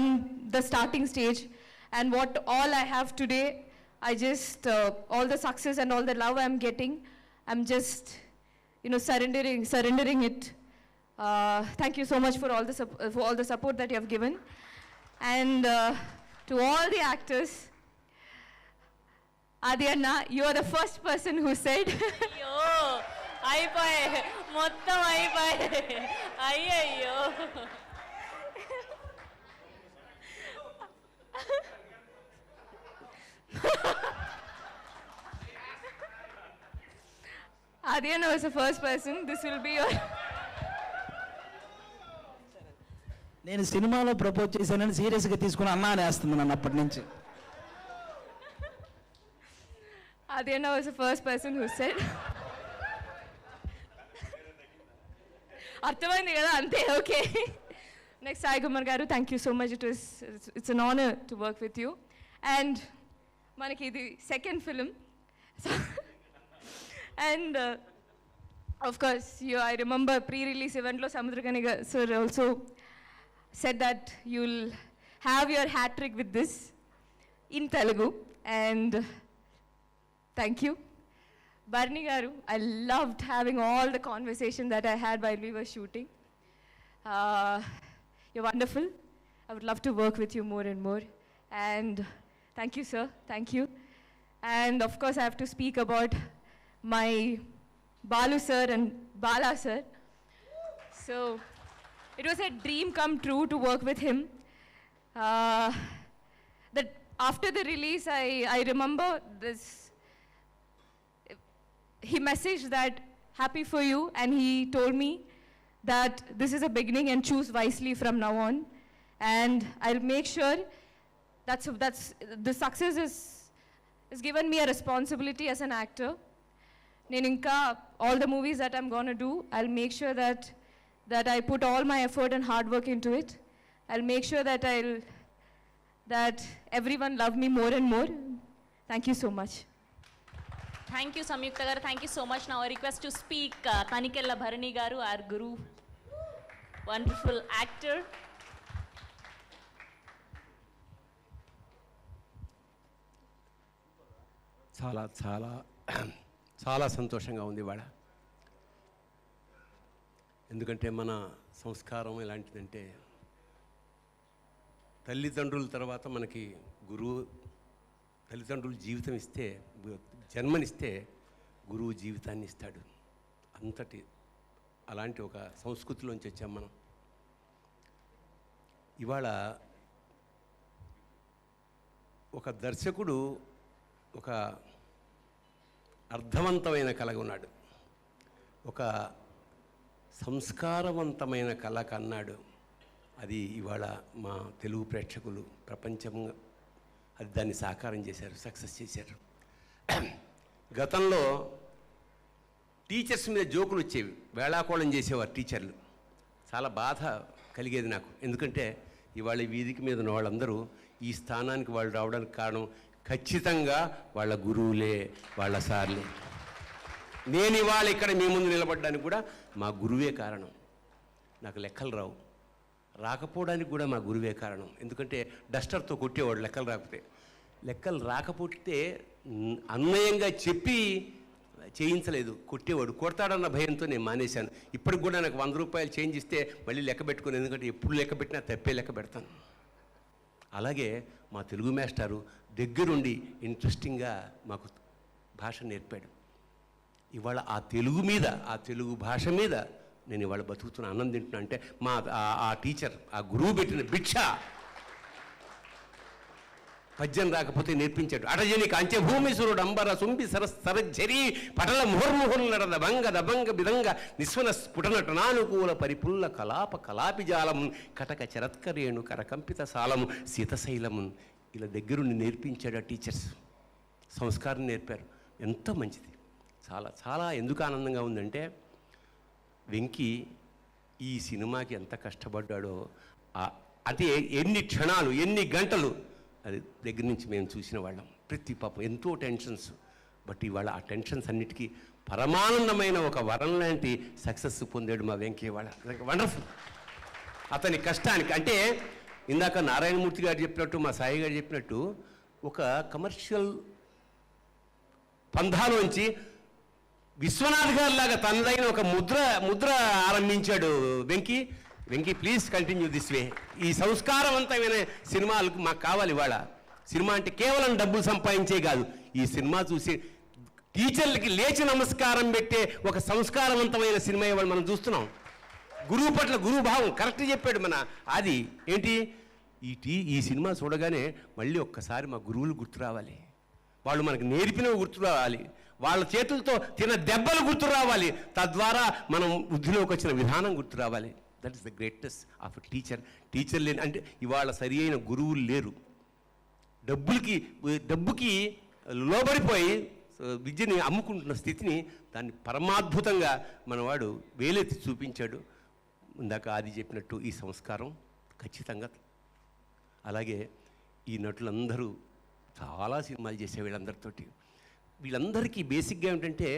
the starting stage, and what all I have today, I just, all the success and all the love I'm getting, I'm just, surrendering it. Thank you so much for all the support that you have given. And to all the actors, Adi Anna, you are the first person who said, అయ్యో అయిపోయి మొత్తం అయిపోయి అయ్యయ్యో. Adi Anna was the first person. This will be your... నేను సినిమాలో propose చేశానని సీరియస్గా తీసుకుని అన్నా అనేస్తుంది నన్ను అప్పటి నుంచి. Adi Anna was the first person who said, అర్థమైంది కదా, అంతే, okay. Next Sai Kumar garu, thank you so much. It's an honour to work with you. And మనకి ఇది second film. And of course I remember pre-release ఈవెంట్లో Samuthirakani sir also said that you'll have your hat trick with this in Telugu, and thank you. Barni Garu, I loved having all the conversation that I had while we were shooting. You're wonderful. I would love to work with you more and more. And thank you, sir. Thank you. And of course, I have to speak about my Balu sir and Bala sir. So, it was a dream come true to work with him. That after the release, I remember this. He messaged that, happy for you, and he told me that this is a beginning and choose wisely from now on. And I'll make sure that's the success is given me a responsibility as an actor. Neninka, all the movies that I'm going to do, I'll make sure that I put all my effort and hard work into it. I'll make sure that everyone love me more and more. Thank you so much. Thank you, Samyukta garu. Thank you so much. Now I request to speak Tanikella Bharani garu, our guru, wonderful actor. చాలా చాలా చాలా సంతోషంగా ఉంది ఇవాళ. ఎందుకంటే మన సంస్కారం ఎలాంటిదంటే, తల్లిదండ్రుల తర్వాత మనకి గురువు, తల్లిదండ్రులు జీవితం ఇస్తే, జన్మనిస్తే గురువు జీవితాన్ని ఇస్తాడు. అలాంటి ఒక సంస్కృతిలోంచి వచ్చాం మనం. ఇవాళ ఒక దర్శకుడు ఒక అర్థవంతమైన కళ ఉన్నాడు, ఒక సంస్కారవంతమైన కళ కన్నాడు. అది ఇవాళ మా తెలుగు ప్రేక్షకులు ప్రపంచంగా అది దాన్ని సాకారం చేశారు, సక్సెస్ చేశారు. గతంలో టీచర్స్ మీద జోకులు వచ్చేవి, వేళాకోళం చేసేవారు టీచర్లు. చాలా బాధ కలిగేది నాకు. ఎందుకంటే ఇవాళ వీధికి మీద ఉన్న వాళ్ళందరూ ఈ స్థానానికి వాళ్ళు రావడానికి కారణం ఖచ్చితంగా వాళ్ళ గురువులే, వాళ్ళ సార్లే. నేను ఇవాళ ఇక్కడ మీ ముందు నిలబడ్డానికి కూడా మా గురువే కారణం. నాకు లెక్కలు రావు, రాకపోవడానికి కూడా మా గురువే కారణం. ఎందుకంటే డస్టర్తో కొట్టేవాడు లెక్కలు రాకపోతే. లెక్కలు రాకపోతే అన్వయంగా చెప్పి చేయించలేదు, కొట్టేవాడు. కొడతాడన్న భయంతో నేను మానేశాను. ఇప్పటికి కూడా నాకు 100 రూపాయలు చేంజ్ ఇస్తే మళ్ళీ లెక్క పెట్టుకుని, ఎందుకంటే ఎప్పుడు లెక్క పెట్టినా తప్పే లెక్క పెడతాను. అలాగే మా తెలుగు మాస్టారు దగ్గరుండి ఇంట్రెస్టింగ్గా మాకు భాష నేర్పాడు. ఇవాళ ఆ తెలుగు మీద, ఆ తెలుగు భాష మీద నేను ఇవాళ బతుకుతున్న, అన్నం తింటున్నా అంటే ఆ టీచర్, ఆ గురువు పెట్టిన భిక్ష. పద్యం రాకపోతే నేర్పించాడు. అటజని కాంచభూమిసురుడు అంబర సుంబి సరజ్జరి పటల ముహుర్ముహుర్నడద భంగ దభంగ బిదంగ నిస్వన స్ఫుటనటనానుకూల పరిపుల్ల కలాపి జాలము కటక చరత్కరేణు కరకంపిత సాలము శీతశైలము. ఇలా దగ్గరుండి నేర్పించాడు ఆ టీచర్స్. సంస్కారం నేర్పారు. ఎంతో మంచిది. చాలా చాలా ఎందుకు ఆనందంగా ఉందంటే, వెంకీ ఈ సినిమాకి ఎంత కష్టపడ్డాడో, అంటే ఎన్ని క్షణాలు, ఎన్ని గంటలు, అది దగ్గర నుంచి మేము చూసిన వాళ్ళం. ప్రతి పాపం ఎంతో టెన్షన్స్. బట్ ఇవాళ ఆ టెన్షన్స్ అన్నిటికీ పరమానందమైన ఒక వరం లాంటి సక్సెస్ పొందాడు మా వెంకీ. వాళ్ళ వండర్ఫుల్. అతని కష్టానికి, అంటే ఇందాక నారాయణమూర్తి గారు చెప్పినట్టు, మా సాయి గారు చెప్పినట్టు, ఒక కమర్షియల్ పంధాలోంచి విశ్వనాథ్ గారి లాగా తనదైన ఒక ముద్ర ఆరంభించాడు Venky. Venky please continue this way. ఈ సంస్కారవంతమైన సినిమాలకు మాకు కావాలి. ఇవాళ సినిమా అంటే కేవలం డబ్బులు సంపాదించే కాదు. ఈ సినిమా చూసి టీచర్లకి లేచి నమస్కారం పెట్టే ఒక సంస్కారవంతమైన సినిమా ఇవాళ మనం చూస్తున్నాం. గురువు పట్ల గురువు భావం కరెక్ట్ చెప్పాడు మన ఆది. ఏంటి, ఈ సినిమా చూడగానే మళ్ళీ ఒక్కసారి మా గురువులు గుర్తు రావాలి, వాళ్ళు మనకు నేర్పినవి గుర్తు రావాలి, వాళ్ళ చేతులతో తిన్న దెబ్బలు గుర్తు రావాలి, తద్వారా మనం వృద్ధిలోకి వచ్చిన విధానం గుర్తు రావాలి. That is the greatest of teacher లేని, అంటే ఇవాళ సరి అయిన గురువులు లేరు. డబ్బుకి లోబడిపోయి విద్యని అమ్ముకుంటున్న స్థితిని, దాన్ని పరమాద్భుతంగా మనవాడు వేలెత్తి చూపించాడు. ఇందాక ఆది చెప్పినట్టు ఈ సంస్కారం ఖచ్చితంగా. అలాగే ఈ నటులందరూ చాలా సినిమాలు చేసే వీళ్ళందరికీ బేసిక్గా ఏమిటంటే,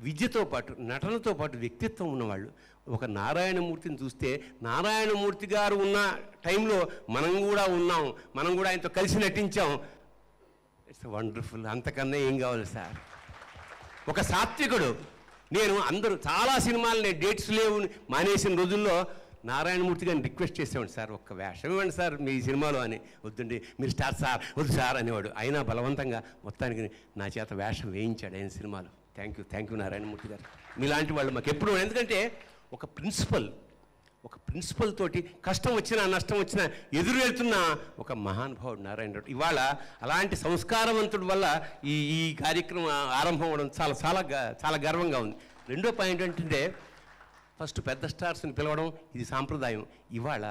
విద్యతో పాటు నటనతో పాటు వ్యక్తిత్వం ఉన్నవాళ్ళు. ఒక నారాయణమూర్తిని చూస్తే, నారాయణమూర్తి గారు ఉన్న టైంలో మనం కూడా ఉన్నాం, మనం కూడా ఆయనతో కలిసి నటించాం. It's wonderful. అంతకన్నా ఏం కావాలి సార్? ఒక సాత్వికుడు. నేను చాలా సినిమాలు నేను డేట్స్ లేవు మానేసిన రోజుల్లో నారాయణమూర్తి గారిని రిక్వెస్ట్ చేసేవాడు, సార్ ఒక్క వేషం ఇవ్వండి సార్ మీ సినిమాలో అని. వద్దండి మీరు స్టార్ సార్, వద్దు సార్ అనేవాడు. అయినా బలవంతంగా మొత్తానికి నా చేత వేషం వేయించాడు ఆయన సినిమాలో. థ్యాంక్ యూ నారాయణమూర్తి గారు. మీలాంటి వాళ్ళు మాకు ఎప్పుడు, ఎందుకంటే ఒక ప్రిన్సిపల్ తోటి కష్టం వచ్చినా నష్టం వచ్చినా ఎదురు వెళ్తున్న ఒక మహానుభావుడు నారాయణ. ఇవాళ అలాంటి సంస్కారవంతుడి వల్ల ఈ కార్యక్రమం ఆరంభం అవ్వడం చాలా చాలా చాలా గర్వంగా ఉంది. రెండో పాయింట్ ఏంటంటే, ఫస్ట్ పెద్ద స్టార్స్ని పిలవడం ఇది సాంప్రదాయం. ఇవాళ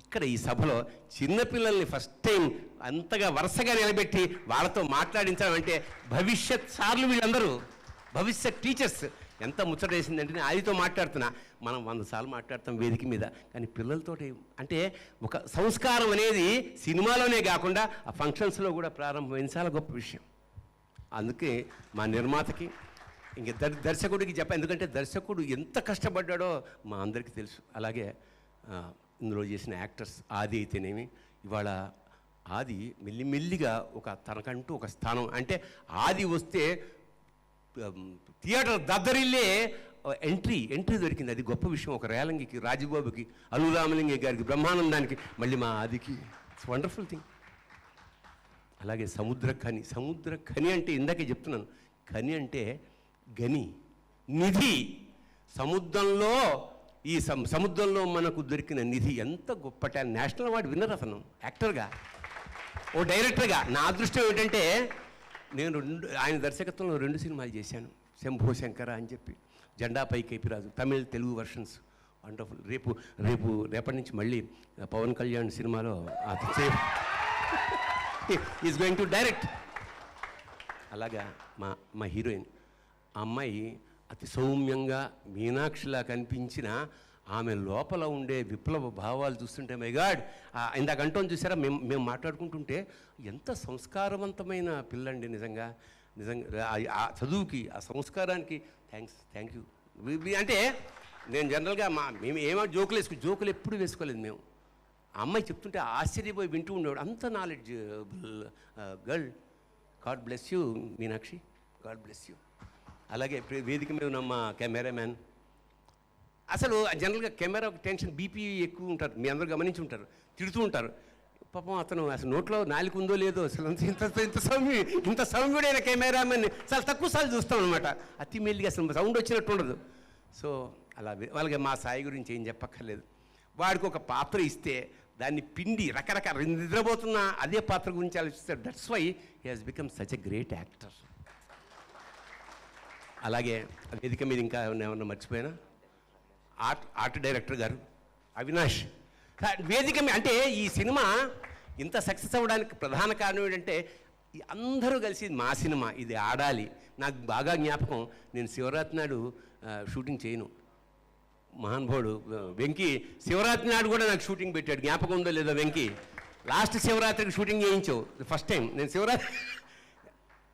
ఇక్కడ ఈ సభలో చిన్నపిల్లల్ని ఫస్ట్ టైం అంతగా వరుసగా నిలబెట్టి వాళ్ళతో మాట్లాడించాలంటే, భవిష్యత్ సార్లు వీళ్ళందరూ భవిష్యత్ టీచర్స్. ఎంత ముచ్చటేసిందంటే, నేను ఆదితో మాట్లాడుతున్నా, మనం 100 సార్లు మాట్లాడతాం వేదిక మీద, కానీ పిల్లలతోటి అంటే ఒక సంస్కారం అనేది సినిమాలోనే కాకుండా ఆ ఫంక్షన్స్లో కూడా ప్రారంభమైన చాలా గొప్ప విషయం. అందుకే మా నిర్మాతకి, ఇంక దర్శకుడికి చెప్పాను, ఎందుకంటే దర్శకుడు ఎంత కష్టపడ్డాడో మా అందరికీ తెలుసు. అలాగే ఇందులో చేసిన యాక్టర్స్ ఆది అయితేనేమి, ఇవాళ ఆది మెల్లిమెల్లిగా తనకంటూ ఒక స్థానం, అంటే ఆది వస్తే థియేటర్ దద్దరిల్లే ఎంట్రీ దొరికింది. అది గొప్ప విషయం. ఒక రేలంగికి, రాజబాబుకి, అల్లురామలింగ గారికి, బ్రహ్మానందానికి, మళ్ళీ మా ఆదికి. It's wonderful thing. అలాగే సముద్ర ఖని అంటే ఇందాకే చెప్తున్నాను, ఖని అంటే గని, నిధి. సముద్రంలో సముద్రంలో మనకు దొరికిన నిధి ఎంత గొప్ప నేషనల్ అవార్డు విన్నర్ అతను యాక్టర్గా, ఓ డైరెక్టర్గా. నా అదృష్టం ఏంటంటే, నేను ఆయన దర్శకత్వంలో 2 సినిమాలు చేశాను. శంభో శంకర అని చెప్పి, జెండాపై కేపిరాజు, తమిళ్ తెలుగు వర్షన్స్. వండర్ఫుల్. రేపటి నుంచి మళ్ళీ పవన్ కళ్యాణ్ సినిమాలో ఈజ్ గోయింగ్ టు డైరెక్ట్. అలాగా మా హీరోయిన్, ఆ అమ్మాయి అతి సౌమ్యంగా మీనాక్షిలా కనిపించిన ఆమె లోపల ఉండే విప్లవ భావాలు చూస్తుంటే, మై గాడ్, ఇందాక అంటోని చూసారా, మేము మాట్లాడుకుంటుంటే ఎంత సంస్కారవంతమైన పిల్లండి. నిజంగా ఆ చదువుకి, ఆ సంస్కారానికి థ్యాంక్ యూ. అంటే నేను జనరల్గా మేము ఏమో జోకులు ఎప్పుడు వేసుకోలేదు మేము. ఆ అమ్మాయి చెప్తుంటే ఆశ్చర్యపోయి వింటూ ఉండేవాడు. అంత knowledge girl. God bless you Meenakshi, God bless you. అలాగే వేదిక మీద ఉన్న మా కెమెరామ్యాన్. అసలు జనరల్గా కెమెరా టెన్షన్ బీపీ ఎక్కువ ఉంటారు, మీ అందరూ గమనించి ఉంటారు, తిడుతూ ఉంటారు. పాపం అతను అసలు నోట్లో నాలుగు ఉందో లేదో అసలు ఇంత సౌమ్యుడైన కెమెరామెన్ చాలా తక్కువ సార్లు చూస్తాం అనమాట. అతి మెల్లిగా అసలు సౌండ్ వచ్చినట్టు ఉండదు. సో అలా వాళ్ళకి మా సాయి గురించి ఏం చెప్పక్కర్లేదు. వాడికి ఒక పాత్ర ఇస్తే దాన్ని పిండి రకరకాల నిద్రపోతున్న అదే పాత్ర గురించి ఆలోచిస్తాడు. That's why he has become such a great actor. అలాగే వేదిక మీద ఇంకా ఏమన్నా మర్చిపోయినా ఆర్ట్ డైరెక్టర్ గారు అవినాష్. వేదిక మీద అంటే ఈ సినిమా ఇంత సక్సెస్ అవ్వడానికి ప్రధాన కారణం ఏంటంటే అందరూ కలిసి మా సినిమా ఇది ఆడాలి. నాకు బాగా జ్ఞాపకం, నేను శివరాత్రి నాడు షూటింగ్ చేయను. మహానుభావుడు వెంకీ శివరాత్రి నాడు కూడా నాకు షూటింగ్ పెట్టాడు. జ్ఞాపకం ఉందో లేదో వెంకీ? లాస్ట్ శివరాత్రికి షూటింగ్ చేయించావు ఫస్ట్ టైం. నేను శివరాత్రి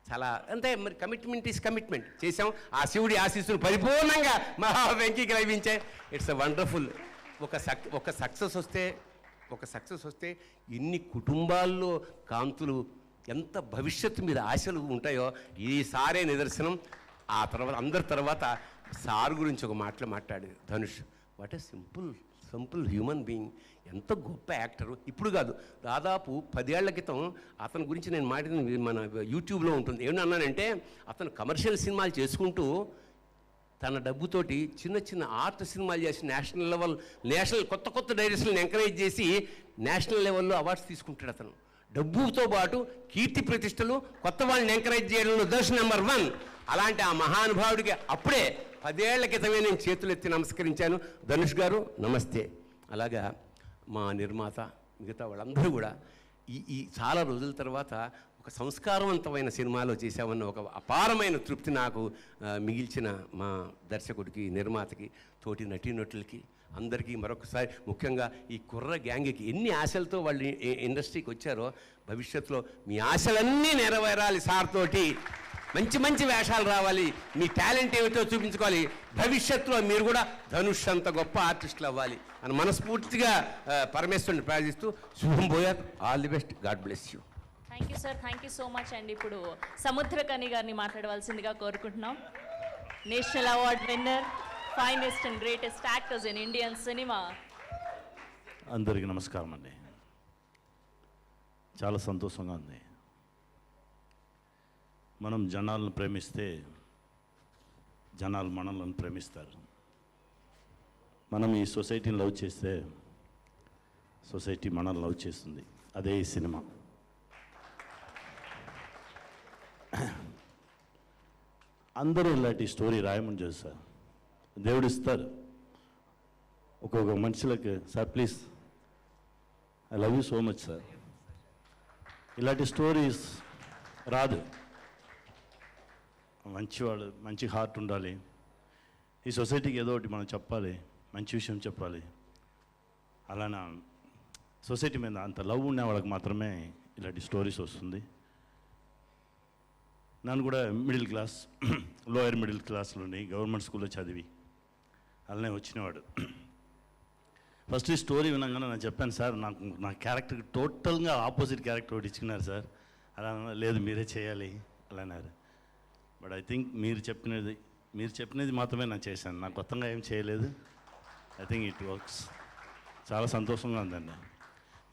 చాలా అంతే మరి, కమిట్మెంట్ ఈజ్ కమిట్మెంట్ చేసాం. ఆ శివుడి ఆశీస్సులు పరిపూర్ణంగా మహా వెంకీకి లభించాయి. It's a wonderful. ఒక సక్సెస్ వస్తే ఎన్ని కుటుంబాల్లో కాంతులు, ఎంత భవిష్యత్తు మీద ఆశలు ఉంటాయో ఈసారే నిదర్శనం. ఆ తర్వాత అందరి తర్వాత సార్ గురించి ఒక మాటలు మాట్లాడేది Dhanush. What a simple human being, ఎంత గొప్ప యాక్టరు. ఇప్పుడు కాదు, దాదాపు 10 ఏళ్ల క్రితం అతని గురించి నేను మాట్లాడింది మన యూట్యూబ్లో ఉంటుంది. ఏమన్నానంటే అతను కమర్షియల్ సినిమాలు చేసుకుంటూ తన డబ్బుతోటి చిన్న ఆర్ట్ సినిమాలు చేసి నేషనల్ కొత్త డైరెక్టర్లను ఎంకరేజ్ చేసి నేషనల్ లెవెల్లో అవార్డ్స్ తీసుకుంటాడు అతను. డబ్బుతో పాటు కీర్తి ప్రతిష్టలు, కొత్త వాళ్ళని ఎంకరేజ్ చేయడంలో దర్శ నెంబర్ 1. అలాంటి ఆ మహానుభావుడికి అప్పుడే 10 ఏళ్ల క్రితమే నేను చేతులెత్తి నమస్కరించాను. ధనుష్ గారు నమస్తే. అలాగా మా నిర్మాత మిగతా వాళ్ళందరూ కూడా ఈ చాలా రోజుల తర్వాత ఒక సంస్కారవంతమైన సినిమాలో చేశామన్న ఒక అపారమైన తృప్తి నాకు మిగిల్చిన మా దర్శకుడికి, నిర్మాతకి, తోటి నటీనటులకి అందరికీ మరొకసారి, ముఖ్యంగా ఈ కుర్ర గ్యాంగ్కి ఎన్ని ఆశలతో వాళ్ళు ఇండస్ట్రీకి వచ్చారో, భవిష్యత్తులో మీ ఆశలన్నీ నెరవేరాలి. సార్ తోటి మంచి వేషాలు రావాలి, మీ టాలెంట్ ఏమిటో చూపించుకోవాలి, భవిష్యత్తులో మీరు కూడా ధనుష్ అంత గొప్ప ఆర్టిస్టులు అవ్వాలి అని మనస్ఫూర్తిగా పరమేశ్వరుని ప్రార్థిస్తూ శుభం భూయాత్. All the best. God bless you. Thank you sir, thank you so much అండి. ఇప్పుడు సముద్రకని గారిని మాట్లాడవలసిందిగా కోరుకుంటున్నాం. National award winner, finest and greatest actors in Indian cinema. అందరికీ నమస్కారం అండి. చాలా సంతోషంగా ఉంది. మనం జనాలను ప్రేమిస్తే జనాలు మనల్ని ప్రేమిస్తారు. మనం ఈ సొసైటీని లవ్ చేస్తే సొసైటీ మనల్ని లవ్ చేస్తుంది. అదే ఈ సినిమా. అందరూ ఇలాంటి స్టోరీ రాయమని చేస్తారు, దేవుడు ఇస్తారు. ఒక్కొక్క మనుషులకి, sir please I love you so much sir, ఇలాంటి స్టోరీస్ రాదు. మంచివాడు, మంచి హార్ట్ ఉండాలి. ఈ సొసైటీకి ఏదో ఒకటి మనం చెప్పాలి, మంచి విషయం చెప్పాలి. అలానే సొసైటీ మీద అంత లవ్ ఉండే వాళ్ళకి మాత్రమే ఇలాంటి స్టోరీస్ వస్తుంది. నన్ను కూడా మిడిల్ క్లాస్, లోయర్ మిడిల్ క్లాస్లోని గవర్నమెంట్ స్కూల్లో చదివి అలానే వచ్చినవాడు. ఫస్ట్ ఈ స్టోరీ వినగానే నేను చెప్పాను, సార్ నా క్యారెక్టర్కి టోటల్గా ఆపోజిట్ క్యారెక్టర్ ఒకటి ఇచ్చుకున్నారు సార్. అలా లేదు మీరే చేయాలి అలా అన్నారు. బట్ ఐ థింక్ మీరు చెప్పినది మాత్రమే నేను చేశాను, నాకు కొత్తగా ఏం చేయలేదు. I think it works. చాలా సంతోషంగా ఉందండి.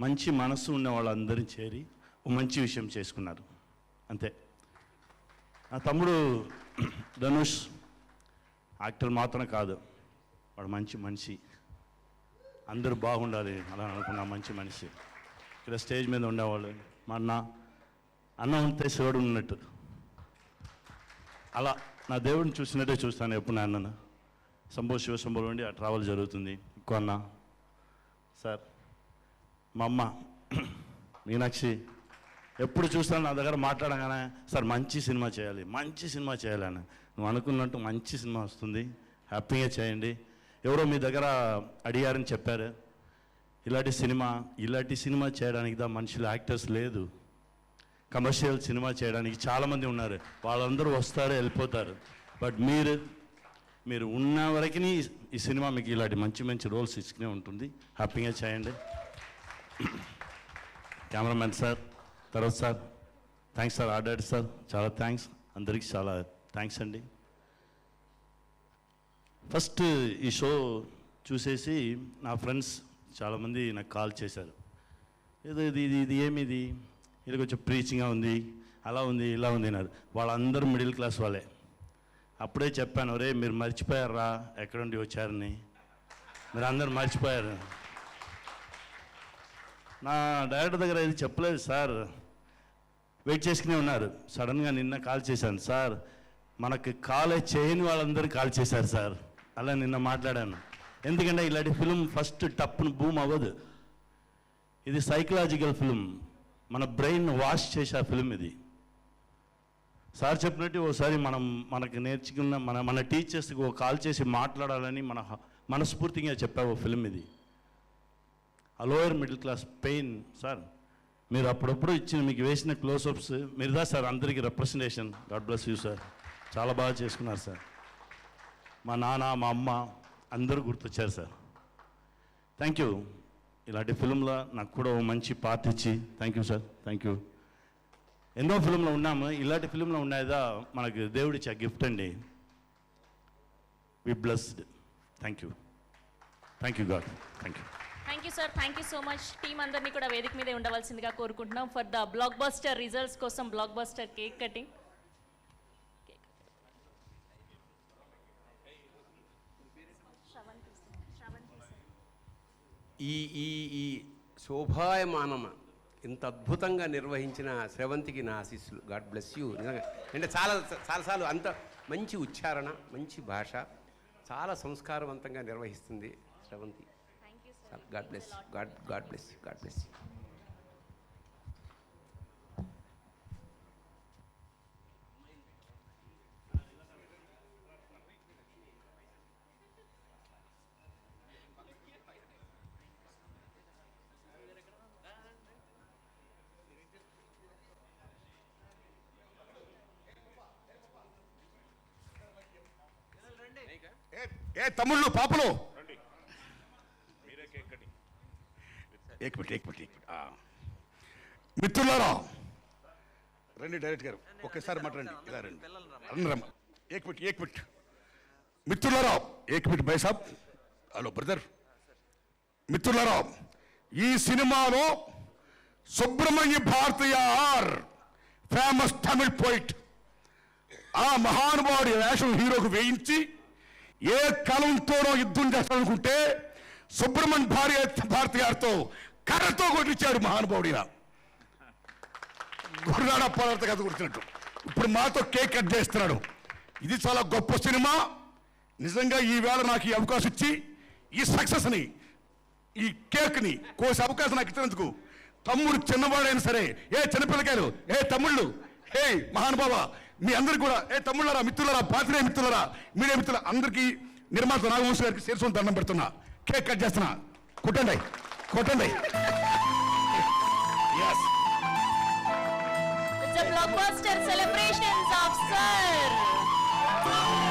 మంచి మనస్సు ఉన్న వాళ్ళందరినీ చేరి ఒక మంచి విషయం చేసుకున్నారు, అంతే. నా తమ్ముడు ధనుష్ యాక్టర్ మాత్రం కాదు, వాడు మంచి మనిషి, అందరూ బాగుండాలి అలా అనుకున్న మంచి మనిషి. ఇక్కడ స్టేజ్ మీద ఉండేవాళ్ళు మా అన్న ఉంటే శివుడు ఉన్నట్టు, అలా నా దేవుడిని చూసినట్టే చూస్తాను ఎప్పుడు. నా అన్నను శంభో శివశంభోలో ఉండి ఆ ట్రావెల్ జరుగుతుంది. ఇంకో అన్న సార్, మా అమ్మ మీనాక్షి ఎప్పుడు చూస్తాను నా దగ్గర మాట్లాడగానే, సార్ మంచి సినిమా చేయాలి అని. నువ్వు అనుకున్నట్టు మంచి సినిమా వస్తుంది, హ్యాపీగా చేయండి. ఎవరో మీ దగ్గర అడిగారని చెప్పారు. ఇలాంటి సినిమా చేయడానికి మనుషులు యాక్టర్స్ లేదు. కమర్షియల్ సినిమా చేయడానికి చాలామంది ఉన్నారు, వాళ్ళందరూ వస్తారు వెళ్ళిపోతారు. బట్ మీరు మీరు ఉన్న వరకు ఈ సినిమా మీకు ఇలాంటి మంచి మంచి రోల్స్ ఇచ్చుకునే ఉంటుంది. హ్యాపీగా చేయండి. కెమెరామెన్ సార్, తర్వాత sir, thanks sir, order sir, చాలా థ్యాంక్స్, అందరికీ చాలా థ్యాంక్స్ అండి. ఫస్ట్ ఈ షో చూసేసి నా ఫ్రెండ్స్ చాలామంది నాకు కాల్ చేశారు. ఏదో ఇది ఏమిది, ఇది కొంచెం ప్రీచింగ్గా ఉంది, అలా ఉంది, ఇలా ఉంది అన్నారు. వాళ్ళందరూ మిడిల్ క్లాస్ వాళ్ళే. అప్పుడే చెప్పాను, రే మీరు మర్చిపోయారా ఎక్కడ నుండి వచ్చారని, మీరు అందరూ మర్చిపోయారు. నా డైరెక్టర్ దగ్గర ఇది చెప్పలేదు సార్, వెయిట్ చేసుకునే ఉన్నారు. సడన్గా నిన్న కాల్ చేశాను, సార్ మనకి కాల్ చేయని వాళ్ళందరూ కాల్ చేశారు సార్, అలా నిన్న మాట్లాడాను. ఎందుకంటే ఇలాంటి ఫిలిం ఫస్ట్ టప్పును బూమ్ అవ్వదు. ఇది సైకలాజికల్ ఫిలిం, మన బ్రెయిన్ వాష్ చేసే ఫిలిం ఇది. సార్ చెప్పినట్టు ఓసారి మనకి నేర్చుకున్న మన టీచర్స్కి ఒక కాల్ చేసి మాట్లాడాలని మనస్ఫూర్తిగా చెప్పే ఓ ఫిలిం ఇది. ఆ lower middle class pain sir, మీరు అప్పుడప్పుడు మీకు వేసిన క్లోజప్స్ మీరుదా సార్ అందరికీ representation. God bless you sir, చాలా బాగా చేసుకున్నారు సార్. మా నాన్న, మా అమ్మ అందరూ గుర్తొచ్చారు సార్. Thank you. ఇలాంటి ఫిలింలో నాకు కూడా ఓ మంచి పార్ట్ ఇచ్చి thank you sir, thank you. ఎన్నో ఫిలింలో ఉన్నాము, ఇలాంటి ఫిలింలో ఉండేదా మనకు దేవుడిచ్చే గిఫ్ట్ అండి. We blessed. Thank you, thank you God, thank you. Thank you sir, thank you so much. Team అందరినీ కూడా వేదిక మీదే ఉండవలసిందిగా కోరుకుంటున్నాం for the blockbuster results కోసం. Blockbuster cake cutting. ఈ శోభాయమానమ ఇంత అద్భుతంగా నిర్వహించిన శ్రవంతికి నా ఆశీస్సులు. God bless you. నిజంగా అంటే చాలాసార్లు అంత మంచి ఉచ్చారణ, మంచి భాష, చాలా సంస్కారవంతంగా నిర్వహిస్తుంది Sravanthi. God bless, God bless, God bless. ఏ తమ్ముళ్ళు, పాపలు, మిత్రులారా రండి, డైరెక్ట్ గారు ఒకేసారి మాట్లాడండి. ఇలా రండి, రమ్మ. ఏక్ మినిట్ మిత్రులారా, ఏక్ మినిట్ బై సాబ్. Hello brother. మిత్రులారా, ఈ సినిమాలో సుబ్రహ్మణ్య భారతియార్ ఫేమస్ తమిళ్ పోయిట్, ఆ మహానుభావుడి వేషం హీరోకు వేయించి ఏ కలంతోనో యుద్ధం చేస్తాడనుకుంటే సుబ్రహ్మణ్య భారతి గారితో కర్రతో కొట్టించాడు మహానుభావుడిన. గురునాడ పదార్థ కథ గుర్తున్నట్టు ఇప్పుడు మాతో కేక్ కట్ చేస్తున్నాడు. ఇది చాలా గొప్ప సినిమా. నిజంగా ఈ వేళ నాకు ఈ అవకాశం ఇచ్చి ఈ సక్సెస్ని, ఈ కేక్ని కోసే అవకాశం నాకు ఇచ్చినందుకు, తమ్ముడు చిన్నవాడైనా సరే, ఏ చిన్నపిల్లకాయలు, ఏ తమ్ముళ్ళు, హే మహానుభావ, మీ అందరికీ కూడా, ఏ తమ్ముళ్ళరా, మిత్రులరా, పాత్రే మిత్రులరా, మీడియా మిత్రుల అందరికీ నిర్మాత నాగవంశీ గారికి శిరస్సును దండం పెడుతున్నా. కేక్ కట్ చేస్తున్నా. కొట్టండి, కొట్టండి. It's a blockbuster celebrations of Sir.